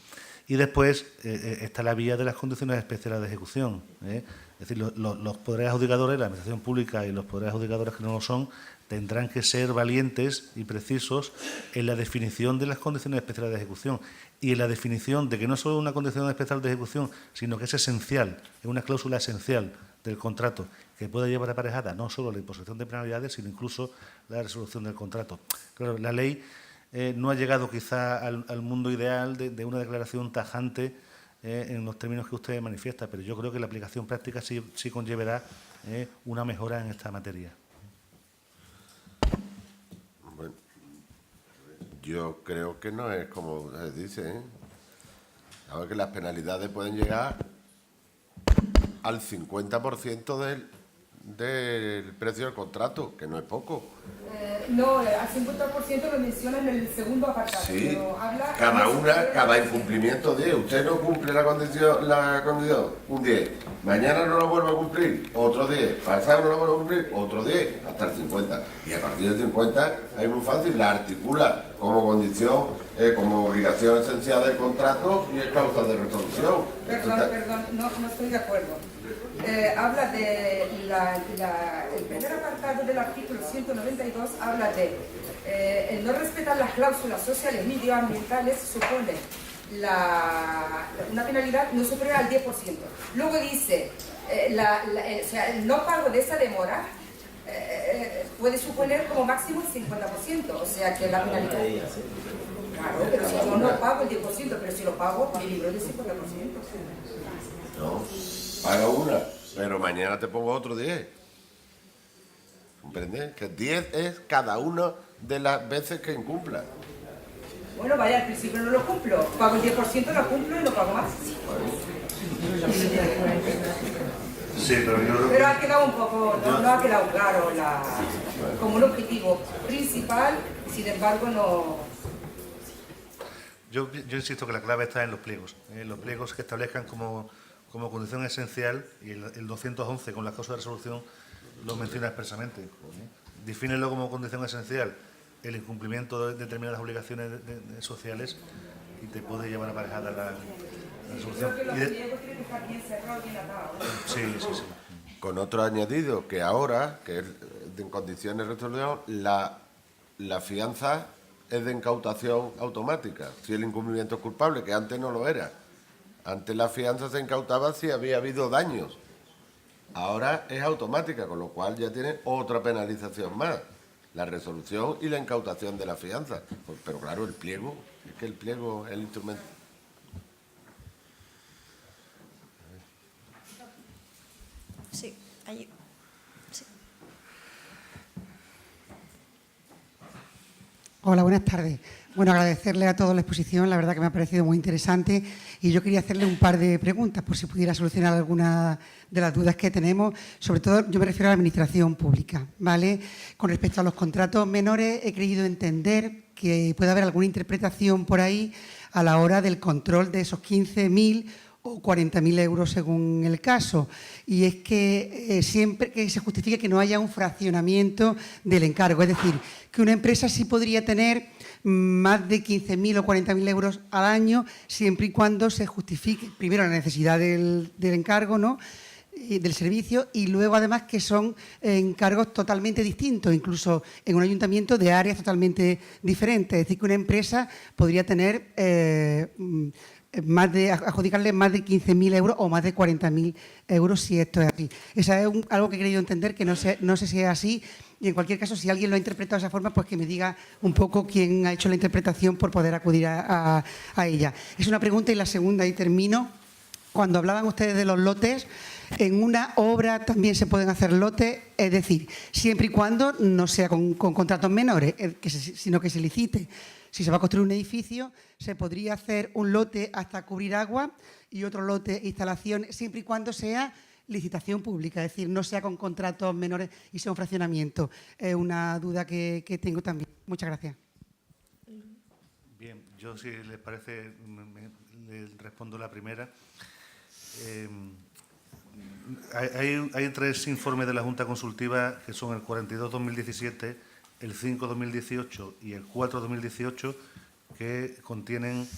Y después está la vía de las condiciones especiales de ejecución. Es decir, los poderes adjudicadores, la administración pública y los poderes adjudicadores que no lo son, tendrán que ser valientes y precisos en la definición de las condiciones especiales de ejecución y en la definición de que no solo es una condición especial de ejecución, sino que es esencial, es una cláusula esencial del contrato que puede llevar aparejada no solo la imposición de penalidades, sino incluso la resolución del contrato. Claro, la ley no ha llegado quizá al mundo ideal de una declaración tajante en los términos que usted manifiesta, pero yo creo que la aplicación práctica sí conllevará una mejora en esta materia. Bueno, yo creo que no es como se dice, ¿eh? Ahora que las penalidades pueden llegar al 50% del precio del contrato, que no es poco. No, al 50% lo menciona en el segundo apartado. Sí, pero habla cada incumplimiento 10. Usted no cumple la condición un 10. Mañana no lo vuelve a cumplir, otro 10. Pasado no lo vuelve a cumplir, otro 10, hasta el 50. Y a partir del 50 es muy fácil, la articula como condición, como obligación esencial del contrato y es causa de resolución. Perdón, no estoy de acuerdo. Habla de el primer apartado del artículo 192, habla de el no respetar las cláusulas sociales medioambientales supone una penalidad no superior al 10%. Luego dice, o sea, el no pago de esa demora puede suponer como máximo el 50%, o sea que la penalidad... Claro, pero si yo no pago el 10%, pero si lo pago, me libro del 50%. No, paga una, pero mañana te pongo otro 10. ¿Comprendes? Que 10 es cada una de las veces que incumpla. Bueno, vaya, al principio no lo cumplo. Pago el 10%, lo cumplo y no pago más. Sí, pero yo creo Pero ha quedado un poco, no ha quedado claro como un objetivo principal, sin embargo no... Yo insisto que la clave está en los pliegos que establezcan como condición esencial, y el 211 con la causa de resolución lo menciona expresamente. Defínelo como condición esencial el incumplimiento de determinadas obligaciones sociales y te puede llevar aparejada la resolución. Creo que los pliegos tienen que estar bien cerrados, bien atados. Sí. Con otro añadido, que ahora, que es en condiciones de resolución, la fianza es de incautación automática, si el incumplimiento es culpable, que antes no lo era. Antes la fianza se incautaba si había habido daños. Ahora es automática, con lo cual ya tiene otra penalización más, la resolución y la incautación de la fianza. Pero claro, el pliego, es que el pliego es el instrumento. Sí, allí. Sí. Hola, buenas tardes. Bueno, agradecerle a todos la exposición, la verdad que me ha parecido muy interesante y yo quería hacerle un par de preguntas por si pudiera solucionar alguna de las dudas que tenemos. Sobre todo, yo me refiero a la administración pública, ¿vale? Con respecto a los contratos menores, he creído entender que puede haber alguna interpretación por ahí a la hora del control de esos 15.000 o 40.000 euros según el caso. Y es que siempre que se justifique que no haya un fraccionamiento del encargo, es decir, que una empresa sí podría tener más de 15.000 o 40.000 euros al año, siempre y cuando se justifique primero la necesidad del encargo, ¿no?, del servicio, y luego además que son encargos totalmente distintos, incluso en un ayuntamiento de áreas totalmente diferentes. Es decir, que una empresa podría tener adjudicarle más de 15.000 euros o más de 40.000 euros si esto es así. Eso es algo que he querido entender, que no sé si es así, y en cualquier caso, si alguien lo ha interpretado de esa forma, pues que me diga un poco quién ha hecho la interpretación por poder acudir a ella. Es una pregunta, y la segunda, y termino. Cuando hablaban ustedes de los lotes, en una obra también se pueden hacer lotes, es decir, siempre y cuando no sea con contratos menores, sino que se licite. Si se va a construir un edificio, se podría hacer un lote hasta cubrir agua y otro lote instalación, siempre y cuando sea licitación pública, es decir, no sea con contratos menores y sea un fraccionamiento. Es una duda que tengo también. Muchas gracias. Bien, yo si les parece, le respondo la primera. Hay tres informes de la Junta Consultiva, que son el 42-2017, el 5-2018 y el 4-2018, que contienen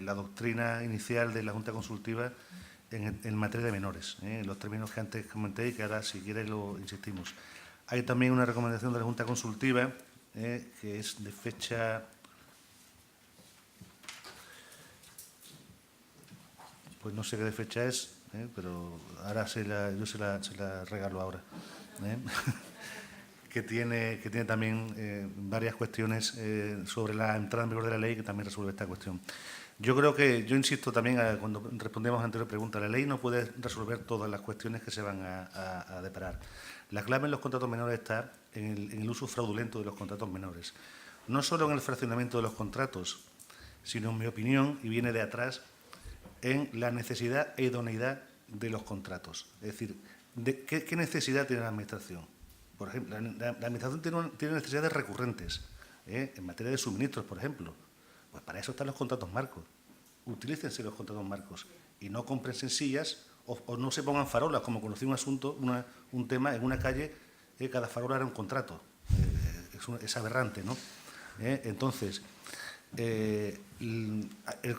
la doctrina inicial de la Junta Consultiva en materia de menores, los términos que antes comenté y que ahora, si quiere, lo insistimos. Hay también una recomendación de la Junta Consultiva que es de fecha... Pues no sé qué de fecha es, pero ahora yo se la regalo ahora. que tiene también varias cuestiones sobre la entrada en vigor de la ley, que también resuelve esta cuestión. Yo insisto también, cuando respondemos a la anterior pregunta, la ley no puede resolver todas las cuestiones que se van a deparar. La clave en los contratos menores está en el uso fraudulento de los contratos menores. No solo en el fraccionamiento de los contratos, sino, en mi opinión, y viene de atrás, en la necesidad e idoneidad de los contratos. Es decir, ¿qué necesidad tiene la Administración? Por ejemplo, la Administración tiene necesidades recurrentes, en materia de suministros, por ejemplo. Pues para eso están los contratos marcos. Utilícense los contratos marcos y no compren sencillas o no se pongan farolas, como conocí un tema en una calle, cada farola era un contrato. Es aberrante, ¿no? Entonces, el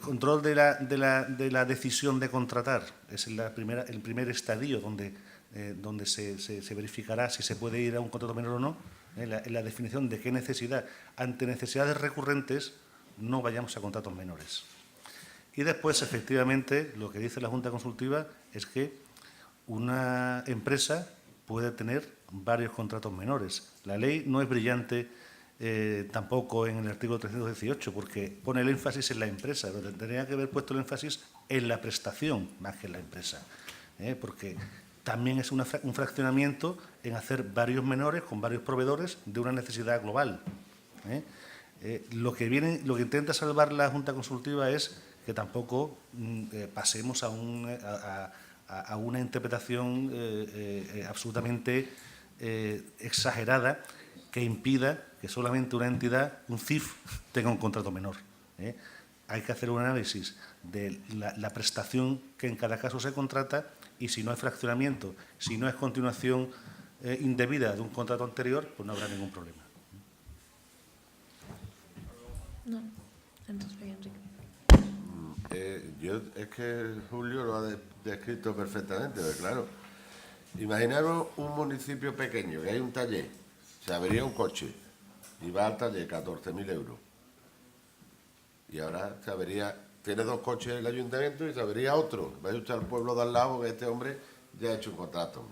control de la decisión de contratar es el primer estadio donde se verificará si se puede ir a un contrato menor o no, en la definición de qué necesidad. Ante necesidades recurrentes no vayamos a contratos menores. Y después, efectivamente, lo que dice la Junta Consultiva es que una empresa puede tener varios contratos menores. La ley no es brillante tampoco en el artículo 318, porque pone el énfasis en la empresa, pero tendría que haber puesto el énfasis en la prestación más que en la empresa, porque también es un fraccionamiento en hacer varios menores con varios proveedores de una necesidad global. Lo que intenta salvar la Junta Consultiva es que tampoco pasemos a una interpretación absolutamente exagerada que impida que solamente una entidad, un CIF, tenga un contrato menor. Hay que hacer un análisis de la prestación que en cada caso se contrata y si no hay fraccionamiento, si no es continuación indebida de un contrato anterior, pues no habrá ningún problema. No, entonces, Enrique. Es que Julio lo ha descrito perfectamente, pero claro, imaginaros un municipio pequeño, que hay un taller, se avería un coche y va al taller 14.000 euros. Y ahora se avería, tiene 2 coches el ayuntamiento y se avería otro. Vaya usted al pueblo de al lado que este hombre ya ha hecho un contrato.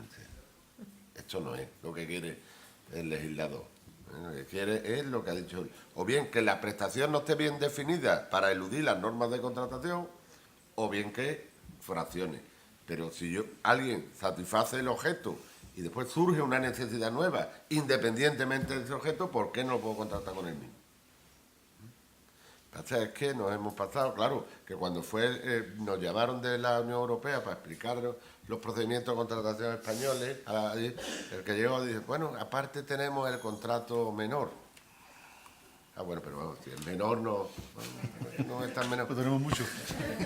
Esto no es lo que quiere el legislador. Lo que quiere es lo que ha dicho. O bien que la prestación no esté bien definida para eludir las normas de contratación, o bien que fraccione. Pero si alguien satisface el objeto y después surge una necesidad nueva, independientemente de ese objeto, ¿por qué no lo puedo contratar con el mismo? Es que nos hemos pasado, claro, que cuando nos llamaron de la Unión Europea para explicar los procedimientos de contratación españoles, el que llegó dice, bueno, aparte tenemos el contrato menor. Bueno, pero vamos, si el menor no es tan menor. Pues tenemos mucho.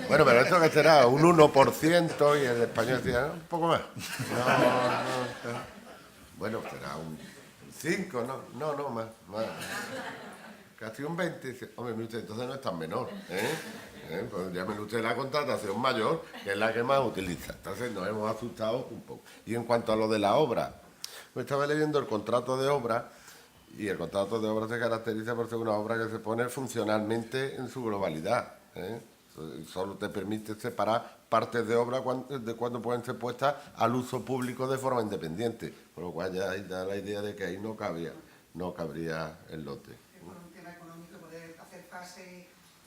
Bueno, pero esto que será un 1% y el español decía, un poco más. Bueno, será un 5, no, más. Casi un 20. Hombre, entonces no es tan menor. Pues llámele usted la contratación mayor, que es la que más utiliza. Entonces nos hemos asustado un poco. Y en cuanto a lo de la obra, pues estaba leyendo el contrato de obra, y el contrato de obra se caracteriza por ser una obra que se pone funcionalmente en su globalidad. Solo te permite separar partes de obra cuando pueden ser puestas al uso público de forma independiente. Por lo cual ya da la idea de que ahí no cabría el lote.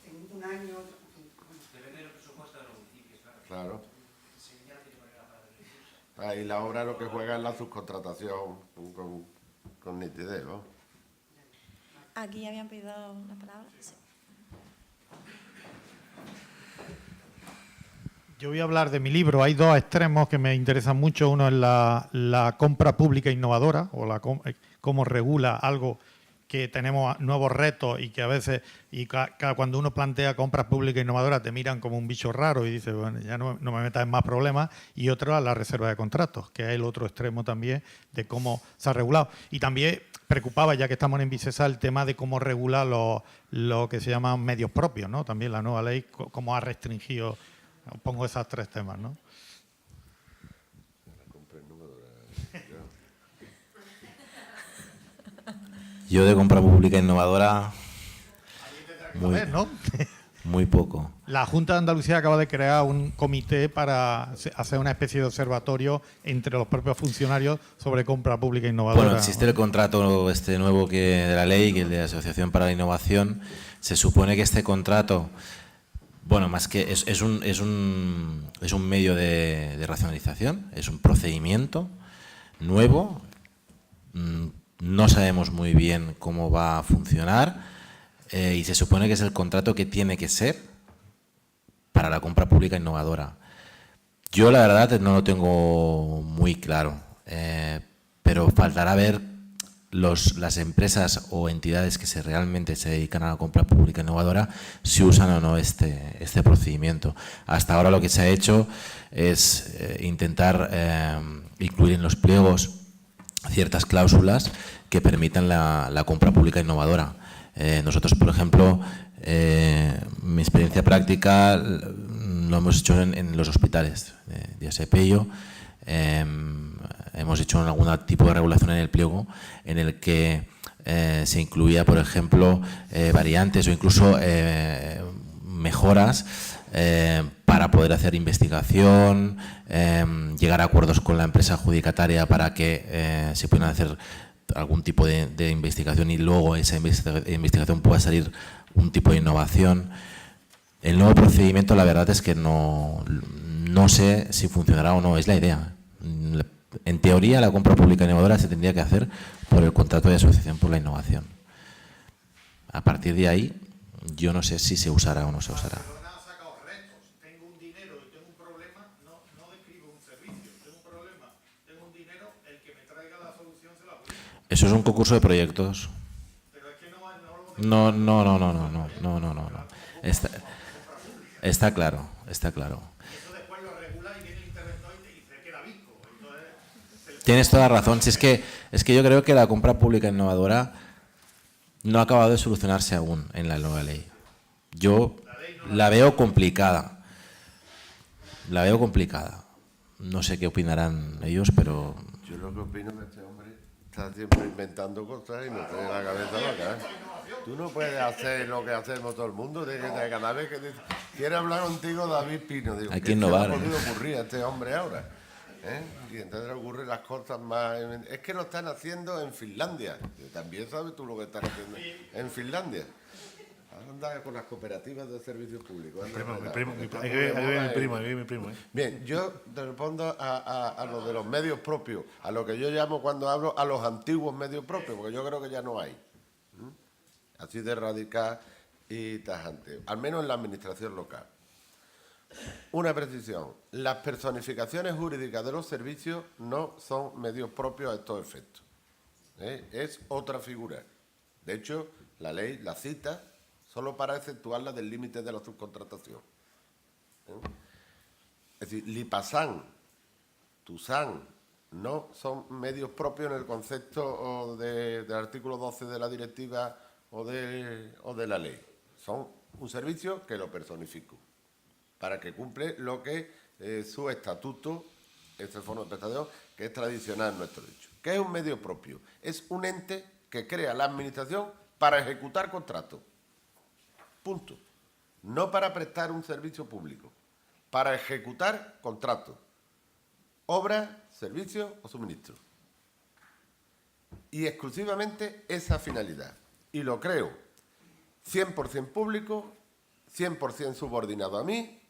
En un año. Depende del presupuesto de los municipios, Claro. Ahí la obra lo que juega es la subcontratación con nitidez, ¿no? Aquí habían pedido la palabra. Sí. Yo voy a hablar de mi libro. Hay 2 extremos que me interesan mucho. Uno es la compra pública innovadora, o cómo regula algo que tenemos nuevos retos y que a veces, cuando uno plantea compras públicas innovadoras, te miran como un bicho raro y dices, bueno, ya no me metas en más problemas. Y otra, la reserva de contratos, que es el otro extremo también de cómo se ha regulado. Y también preocupaba, ya que estamos en Visesa, el tema de cómo regula lo que se llaman medios propios, ¿no? También la nueva ley, cómo ha restringido, pongo esos 3 temas, ¿no? Yo de compra pública innovadora, muy poco. La Junta de Andalucía acaba de crear un comité para hacer una especie de observatorio entre los propios funcionarios sobre compra pública innovadora. Bueno, existe el contrato nuevo de la ley, que es de Asociación para la Innovación. Se supone que este contrato, bueno, más que es un medio de racionalización, es un procedimiento nuevo. No sabemos muy bien cómo va a funcionar y se supone que es el contrato que tiene que ser para la compra pública innovadora. Yo la verdad no lo tengo muy claro, pero faltará ver las empresas o entidades que realmente se dedican a la compra pública innovadora si usan o no este procedimiento. Hasta ahora lo que se ha hecho es intentar incluir en los pliegos ciertas cláusulas que permitan la compra pública innovadora. Nosotros, por ejemplo, mi experiencia práctica lo hemos hecho en los hospitales de Asepello. Hemos hecho algún tipo de regulación en el pliego en el que se incluía, por ejemplo, variantes o incluso mejoras para poder hacer investigación, llegar a acuerdos con la empresa adjudicataria para que se puedan hacer algún tipo de investigación y luego esa investigación pueda salir un tipo de innovación. El nuevo procedimiento, la verdad es que no sé si funcionará o no, es la idea. En teoría, la compra pública innovadora se tendría que hacer por el contrato de asociación por la innovación. A partir de ahí, yo no sé si se usará o no se usará. Tengo un dinero y tengo un problema, no describo un servicio. Tengo un problema, tengo un dinero, el que me traiga la solución se la voy. Eso es un concurso de proyectos. Pero es que no. Está claro, está claro. Eso después lo regula y viene el interventor y se queda visco. Entonces, Tienes toda razón. Si es que yo creo que la compra pública innovadora no ha acabado de solucionarse aún en la nueva ley. Yo la veo complicada. La veo complicada. No sé qué opinarán ellos, pero... Yo lo que opino es que este hombre está siempre inventando cosas y no tiene la cabeza loca, ¿eh? Tú no puedes hacer lo que hacemos todo el mundo. Cada vez que quiere hablar contigo David Pino, digo, hay que ¿qué innovar, se le ha podido ocurrir a este hombre ahora? Y entonces le ocurren las cosas más... Es que lo están haciendo en Finlandia. También sabes tú lo que están haciendo en Finlandia. Anda con las cooperativas de servicios públicos. mi primo. Bien, yo te respondo a lo de los medios propios, a lo que yo llamo cuando hablo a los antiguos medios propios, porque yo creo que ya no hay. Así de radical y tajante, al menos en la administración local. Una precisión, las personificaciones jurídicas de los servicios no son medios propios a estos efectos. Es otra figura. De hecho, la ley la cita solo para exceptuarla del límite de la subcontratación. Es decir, Lipasan, Tusan, no son medios propios en el concepto del artículo 12 de la directiva o de la ley. Son un servicio que lo personifico, para que cumple lo que su estatuto, este fondo de prestación, que es tradicional en nuestro derecho. ¿Qué es un medio propio? Es un ente que crea la administración para ejecutar contratos. Punto. No para prestar un servicio público, para ejecutar contratos, obras, servicios o suministros. Y exclusivamente esa finalidad. Y lo creo 100% público, 100% subordinado a mí,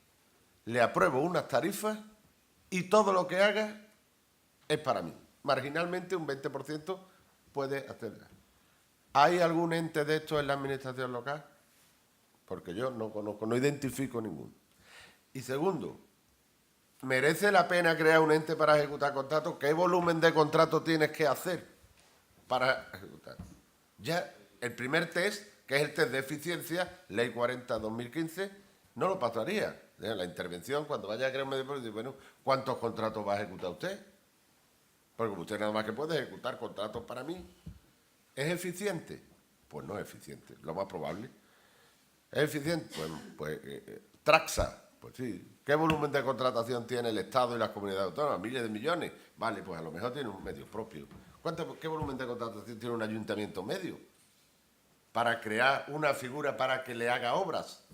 le apruebo unas tarifas y todo lo que haga es para mí. Marginalmente un 20% puede hacerla. ¿Hay algún ente de estos en la administración local? Porque yo no conozco, no identifico ninguno. Y segundo, ¿merece la pena crear un ente para ejecutar contratos? ¿Qué volumen de contratos tienes que hacer para ejecutar? Ya el primer test, que es el test de eficiencia, Ley 40/2015, no lo pasaría. La intervención, cuando vaya a crear un medio público, dice, bueno, ¿cuántos contratos va a ejecutar usted? Porque usted nada más que puede ejecutar contratos para mí. ¿Es eficiente? Pues no es eficiente, lo más probable. ¿Es eficiente? Pues Traxa, pues sí. ¿Qué volumen de contratación tiene el Estado y las comunidades autónomas? Miles de millones. Vale, pues a lo mejor tiene un medio propio. ¿Qué volumen de contratación tiene un ayuntamiento medio? Para crear una figura para que le haga obras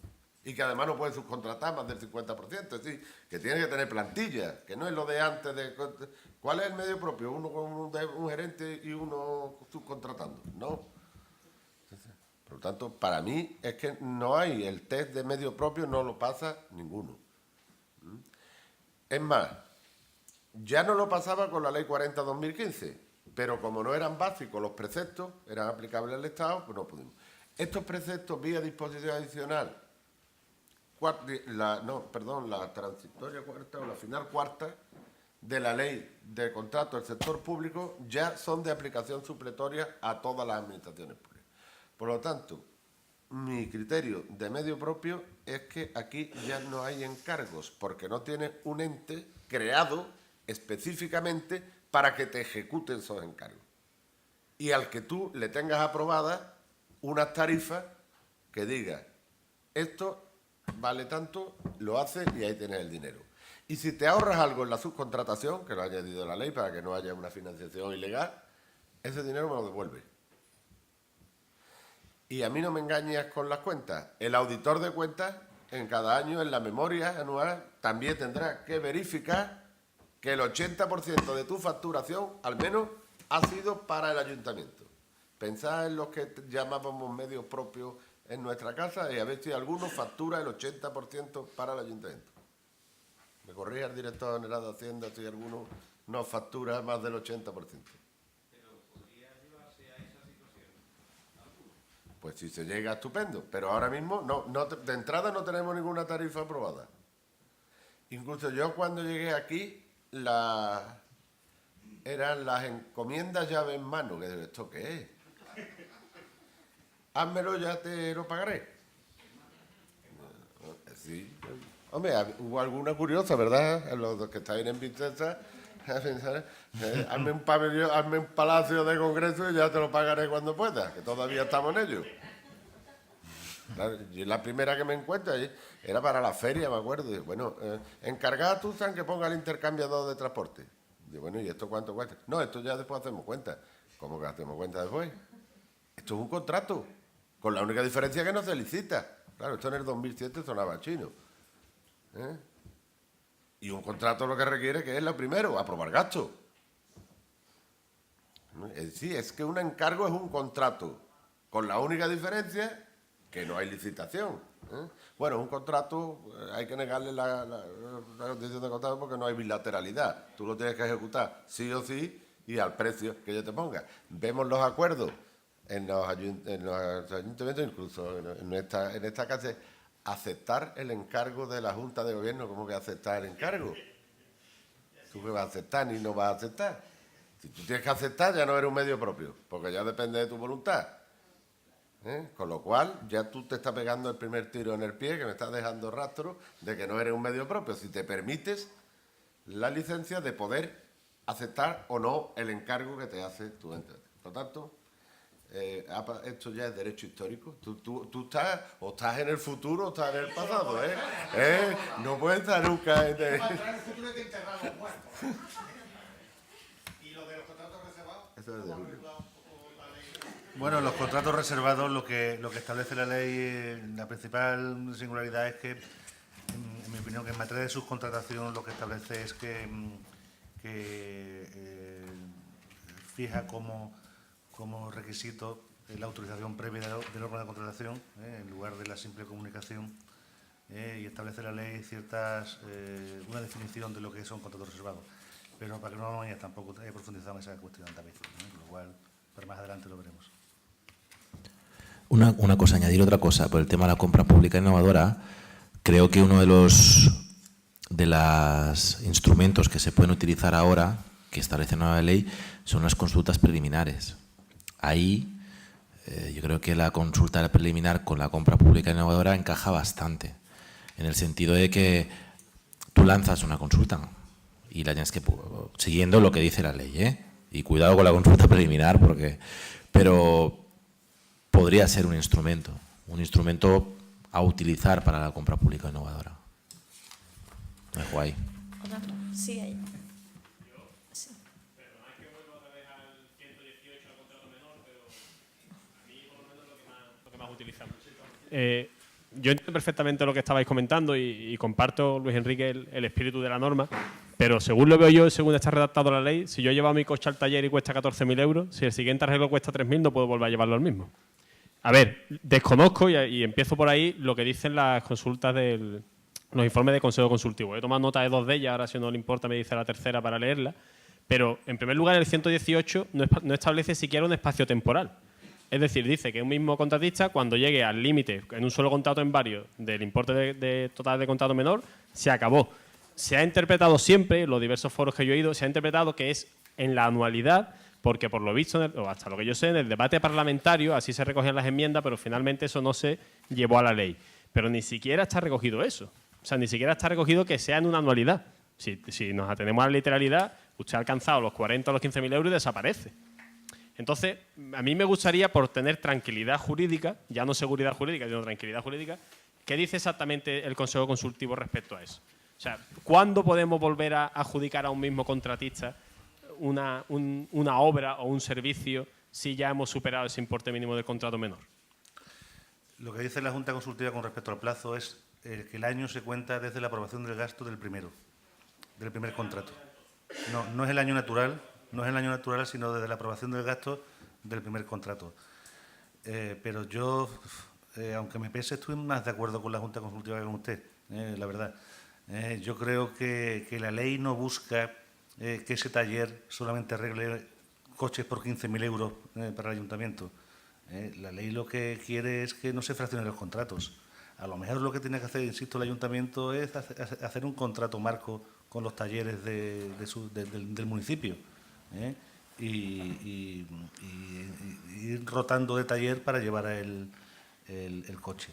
y que además no puede subcontratar más del 50%. Es decir, que tiene que tener plantilla, que no es lo de antes de... ¿Cuál es el medio propio? Uno con un gerente y uno subcontratando. No. Por lo tanto, para mí es que no hay, el test de medio propio no lo pasa ninguno. Es más, ya no lo pasaba con la Ley 40/2015, pero como no eran básicos los preceptos, eran aplicables al Estado, pues no pudimos. Estos preceptos vía disposición adicional, la transitoria cuarta o la final cuarta de la Ley de Contrato del Sector Público ya son de aplicación supletoria a todas las administraciones públicas. Por lo tanto, mi criterio de medio propio es que aquí ya no hay encargos, porque no tienes un ente creado específicamente para que te ejecuten esos encargos. Y al que tú le tengas aprobada unas tarifas que digan, esto vale tanto, lo haces y ahí tienes el dinero. Y si te ahorras algo en la subcontratación, que lo ha añadido la ley para que no haya una financiación ilegal, ese dinero me lo devuelve. Y a mí no me engañas con las cuentas. El auditor de cuentas, en cada año, en la memoria anual, también tendrá que verificar que el 80% de tu facturación, al menos, ha sido para el ayuntamiento. Pensad en los que llamábamos medios propios en nuestra casa y a ver si alguno factura el 80% para el ayuntamiento. Me corrige el director general de Hacienda si alguno no factura más del 80%. Pues si se llega, estupendo. Pero ahora mismo, de entrada no tenemos ninguna tarifa aprobada. Incluso yo cuando llegué aquí, eran las encomiendas llave en mano. Que ¿esto qué es? Házmelo, ya te lo pagaré. Sí. Hombre, hubo alguna curiosa, ¿verdad? Los que estáis en Vicesa, hazme un pabellón, hazme un palacio de congreso y ya te lo pagaré cuando pueda, que todavía estamos en ello. Claro, y la primera que me encuentro era para la feria, me acuerdo. Y, bueno, encargada tú, San, que ponga el intercambiador de transporte. Y bueno, ¿y esto cuánto cuesta? No, esto ya después hacemos cuenta. ¿Cómo que hacemos cuenta después? Esto es un contrato, con la única diferencia que no se licita. Claro, esto en el 2007 sonaba chino. Y un contrato lo que requiere que es lo primero, aprobar gastos. Sí, es que un encargo es un contrato, con la única diferencia que no hay licitación. Bueno, un contrato hay que negarle la condición de contrato porque no hay bilateralidad. Tú lo tienes que ejecutar sí o sí y al precio que yo te ponga. Vemos los acuerdos en los ayuntamientos, incluso en esta casa, aceptar el encargo de la Junta de Gobierno. ¿Cómo que aceptar el encargo? ¿Tú qué vas a aceptar ni no vas a aceptar? Si tú tienes que aceptar, ya no eres un medio propio, porque ya depende de tu voluntad. Con lo cual, ya tú te estás pegando el primer tiro en el pie, que me estás dejando rastro de que no eres un medio propio. Si te permites la licencia de poder aceptar o no el encargo que te hace tu entidad. Por lo tanto, esto ya es derecho histórico. Tú estás en el futuro o estás en el pasado. No puedes estar nunca en el futuro. Que enterrar los muertos. ¿Y lo de los contratos reservados? Eso es de Julio. Bueno, los contratos reservados, lo que establece la ley, la principal singularidad es que, en mi opinión, que en materia de subcontratación lo que establece es que fija como requisito la autorización previa del órgano de contratación, en lugar de la simple comunicación, y establece la ley una definición de lo que son contratos reservados. Pero para que no vayas tampoco he profundizado en esa cuestión también, con lo cual, para más adelante lo veremos. Una cosa, añadir otra cosa, por el tema de la compra pública innovadora, creo que uno de los instrumentos que se pueden utilizar ahora, que establece la nueva ley, son las consultas preliminares. Ahí yo creo que la consulta preliminar con la compra pública innovadora encaja bastante, en el sentido de que tú lanzas una consulta y la tienes que, siguiendo lo que dice la ley, y cuidado con la consulta preliminar, pero podría ser un instrumento a utilizar para la compra pública innovadora. Lo dejo ahí. Sí, ahí. Sí. Perdona que vuelva otra vez al 118, al contrato menor, pero a mí por lo menos lo que más utilizamos. Yo entiendo perfectamente lo que estabais comentando y comparto, Luis Enrique, el espíritu de la norma, pero según lo veo yo, según está redactado la ley, si yo llevo mi coche al taller y cuesta 14.000 euros, si el siguiente arreglo cuesta 3.000, no puedo volver a llevarlo al mismo. A ver, desconozco y empiezo por ahí lo que dicen las consultas los informes de consejo consultivo. He tomado nota de 2 de ellas, ahora si no le importa me dice la tercera para leerla, pero en primer lugar el 118 no establece siquiera un espacio temporal. Es decir, dice que un mismo contratista, cuando llegue al límite en un solo contrato en varios del importe total de contrato menor, se acabó. Se ha interpretado siempre, en los diversos foros que yo he ido, se ha interpretado que es en la anualidad, porque por lo visto, o hasta lo que yo sé, en el debate parlamentario, así se recogían las enmiendas, pero finalmente eso no se llevó a la ley. Pero ni siquiera está recogido eso. O sea, ni siquiera está recogido que sea en una anualidad. Si nos atenemos a la literalidad, usted ha alcanzado los 40 o los 15.000 euros y desaparece. Entonces, a mí me gustaría, por tener tranquilidad jurídica, ya no seguridad jurídica, sino tranquilidad jurídica, ¿qué dice exactamente el Consejo Consultivo respecto a eso? O sea, ¿cuándo podemos volver a adjudicar a un mismo contratista una obra o un servicio si ya hemos superado ese importe mínimo del contrato menor? Lo que dice la Junta Consultiva con respecto al plazo es que el año se cuenta desde la aprobación del gasto del primer contrato. No es el año natural, sino desde la aprobación del gasto del primer contrato. Pero yo, aunque me pese, estoy más de acuerdo con la Junta Consultiva que con usted, la verdad. Yo creo que la ley no busca que ese taller solamente arregle coches por 15.000 euros para el ayuntamiento. La ley lo que quiere es que no se fraccionen los contratos. A lo mejor lo que tiene que hacer, insisto, el ayuntamiento es hacer un contrato marco con los talleres del municipio, y ir rotando de taller para llevar el coche,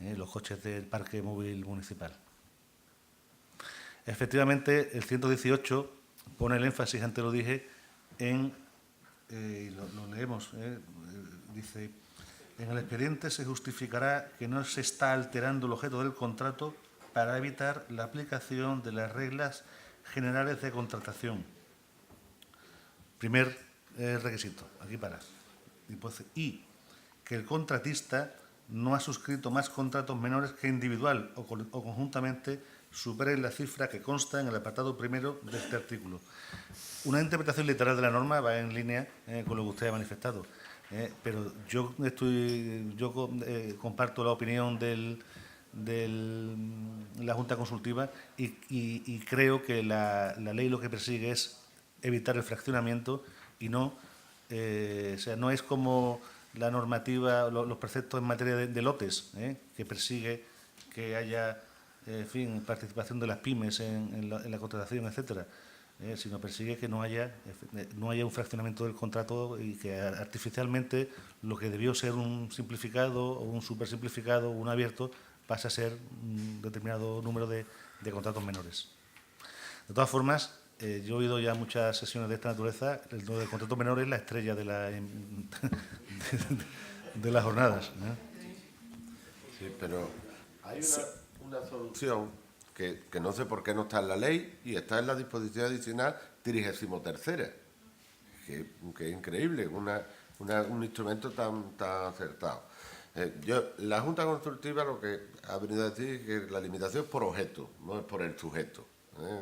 los coches del parque móvil municipal. Efectivamente, el 118 pone el énfasis, antes lo dije, en, lo leemos, dice: en el expediente se justificará que no se está alterando el objeto del contrato para evitar la aplicación de las reglas generales de contratación. Primer requisito, aquí para. Y que el contratista no ha suscrito más contratos menores que individual o conjuntamente superen la cifra que consta en el apartado primero de este artículo. Una interpretación literal de la norma va en línea con lo que usted ha manifestado, pero yo comparto la opinión de la Junta Consultiva y creo que la ley lo que persigue es evitar el fraccionamiento y no, o sea, no es como la normativa, los preceptos en materia de lotes, que persigue que haya, en fin, participación de las pymes en la contratación, etcétera, sino persigue que no haya un fraccionamiento del contrato y que artificialmente lo que debió ser un simplificado o un supersimplificado o un abierto pasa a ser un determinado número de contratos menores. De todas formas, yo he oído ya muchas sesiones de esta naturaleza. El contrato menor es la estrella de las jornadas, ¿no? Sí, pero hay una solución que no sé por qué no está en la ley y está en la disposición adicional 33ª, que es increíble, un instrumento tan acertado. La Junta Consultiva lo que ha venido a decir es que la limitación es por objeto, no es por el sujeto.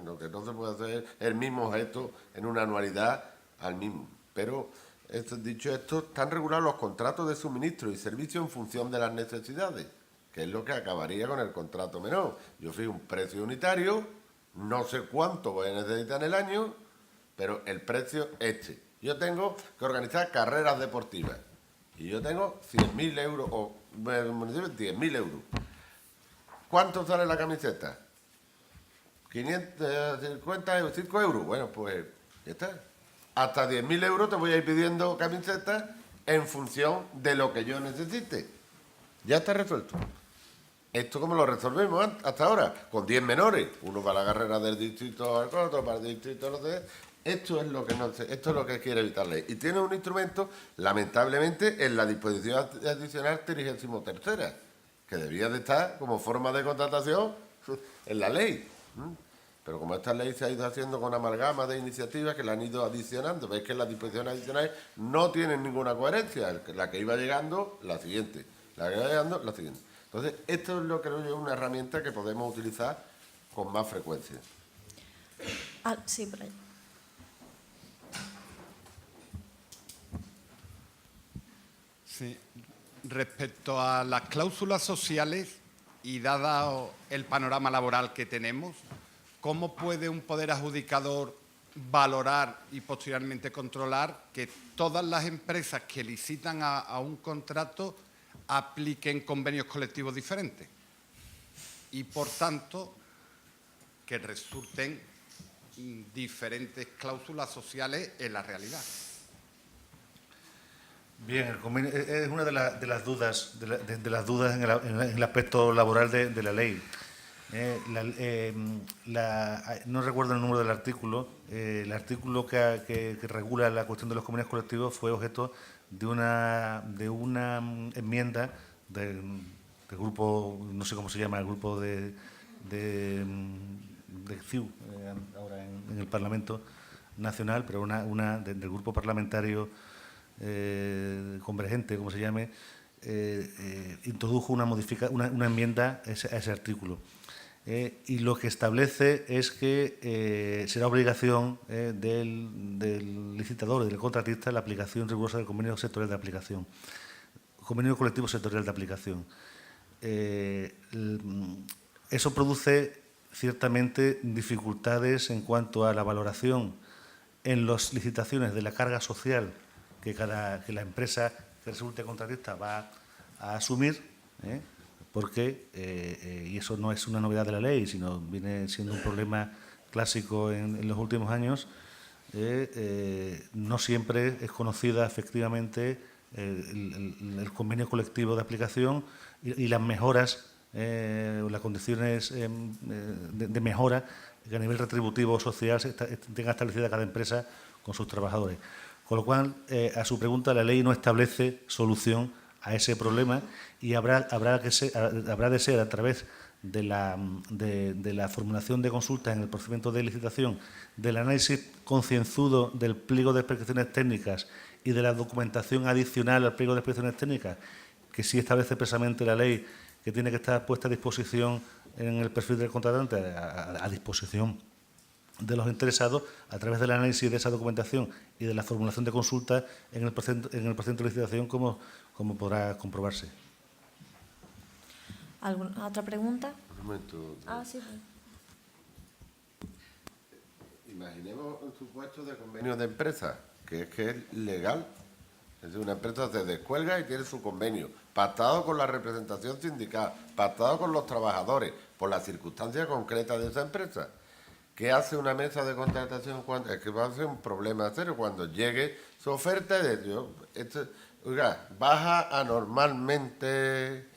Lo que no se puede hacer es el mismo objeto en una anualidad al mismo. Pero, dicho esto, están regulados los contratos de suministro y servicio en función de las necesidades, que es lo que acabaría con el contrato menor. Yo fijo un precio unitario, no sé cuánto voy a necesitar en el año, pero el precio este. Yo tengo que organizar carreras deportivas y yo tengo 100.000 euros o el municipio 10.000 euros. ¿Cuánto sale la camiseta? 505 euros. Bueno, pues ya está. Hasta 10.000 euros te voy a ir pidiendo camisetas en función de lo que yo necesite. Ya está resuelto. ¿Esto cómo lo resolvemos hasta ahora? Con 10 menores. Uno para la carrera del distrito, otro para el distrito, no sé. Esto es lo que quiere evitar la ley. Y tiene un instrumento, lamentablemente, en la disposición adicional 33ª, que debía de estar como forma de contratación en la ley. Pero como esta ley se ha ido haciendo con amalgama de iniciativas que la han ido adicionando, veis que las disposiciones adicionales no tienen ninguna coherencia. La que iba llegando, la siguiente. La que iba llegando, la siguiente. Entonces, esto es lo que creo yo una herramienta que podemos utilizar con más frecuencia. Sí, por ahí. Sí. Respecto a las cláusulas sociales y dado el panorama laboral que tenemos, ¿cómo puede un poder adjudicador valorar y posteriormente controlar que todas las empresas que licitan a un contrato apliquen convenios colectivos diferentes y, por tanto, que resulten diferentes cláusulas sociales en la realidad? Bien, el convenio es una de las dudas en el aspecto laboral de la ley. No recuerdo el número del artículo. El artículo que regula la cuestión de los convenios colectivos fue objeto de una enmienda del grupo, no sé cómo se llama, el grupo de CIU, ahora en el Parlamento Nacional, pero del grupo parlamentario convergente, como se llame, introdujo una enmienda a ese artículo. Y lo que establece es que será obligación del licitador y del contratista la aplicación rigurosa del convenio sectorial de aplicación, convenio colectivo sectorial de aplicación. Eso produce ciertamente dificultades en cuanto a la valoración en las licitaciones de la carga social que la empresa que resulte contratista va a asumir, porque, y eso no es una novedad de la ley, sino viene siendo un problema clásico en los últimos años, no siempre es conocida efectivamente el convenio colectivo de aplicación y las mejoras, las condiciones de mejora que a nivel retributivo o social tenga establecida cada empresa con sus trabajadores. Con lo cual, a su pregunta, la ley no establece solución a ese problema y habrá de ser a través de la formulación de consultas en el procedimiento de licitación, del análisis concienzudo del pliego de especificaciones técnicas y de la documentación adicional al pliego de especificaciones técnicas, que sí establece expresamente la ley que tiene que estar puesta a disposición en el perfil del contratante, a disposición de los interesados, a través del análisis de esa documentación y de la formulación de consultas en el procedimiento de licitación, como podrá comprobarse. ¿Alguna otra pregunta? Un momento. Sí. Imaginemos un supuesto de convenio de empresa, que es legal. Es decir, una empresa se descuelga y tiene su convenio, pactado con la representación sindical, pactado con los trabajadores, por las circunstancias concretas de esa empresa. ¿Qué hace una mesa de contratación? Es que va a ser un problema serio cuando llegue su oferta y dice, oiga, baja anormalmente,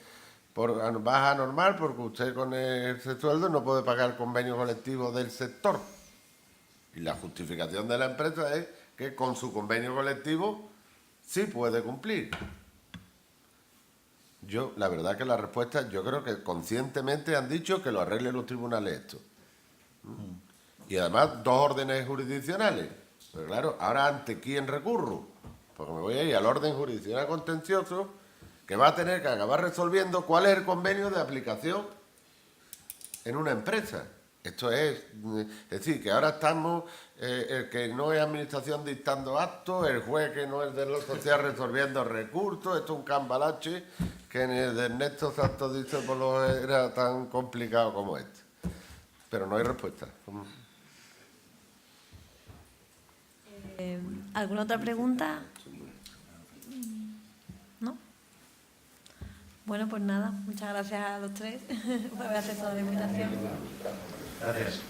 baja anormal porque usted con ese sueldo no puede pagar el convenio colectivo del sector. Y la justificación de la empresa es que con su convenio colectivo sí puede cumplir. La verdad que la respuesta, yo creo que conscientemente han dicho que lo arreglen los tribunales esto. Y además 2 órdenes jurisdiccionales. Pero claro, ahora ¿ante quién recurro? Porque me voy a ir al orden jurisdiccional contencioso, que va a tener que acabar resolviendo cuál es el convenio de aplicación en una empresa. Esto es decir, que ahora estamos, el que no es administración dictando actos, el juez que no es de lo social resolviendo recursos. Esto es un cambalache que ni el de Ernesto Santos dice era tan complicado como este. Pero no hay respuesta. ¿Alguna otra pregunta? ¿No? Bueno, pues nada, muchas gracias a los tres por haber aceptado la invitación. Gracias.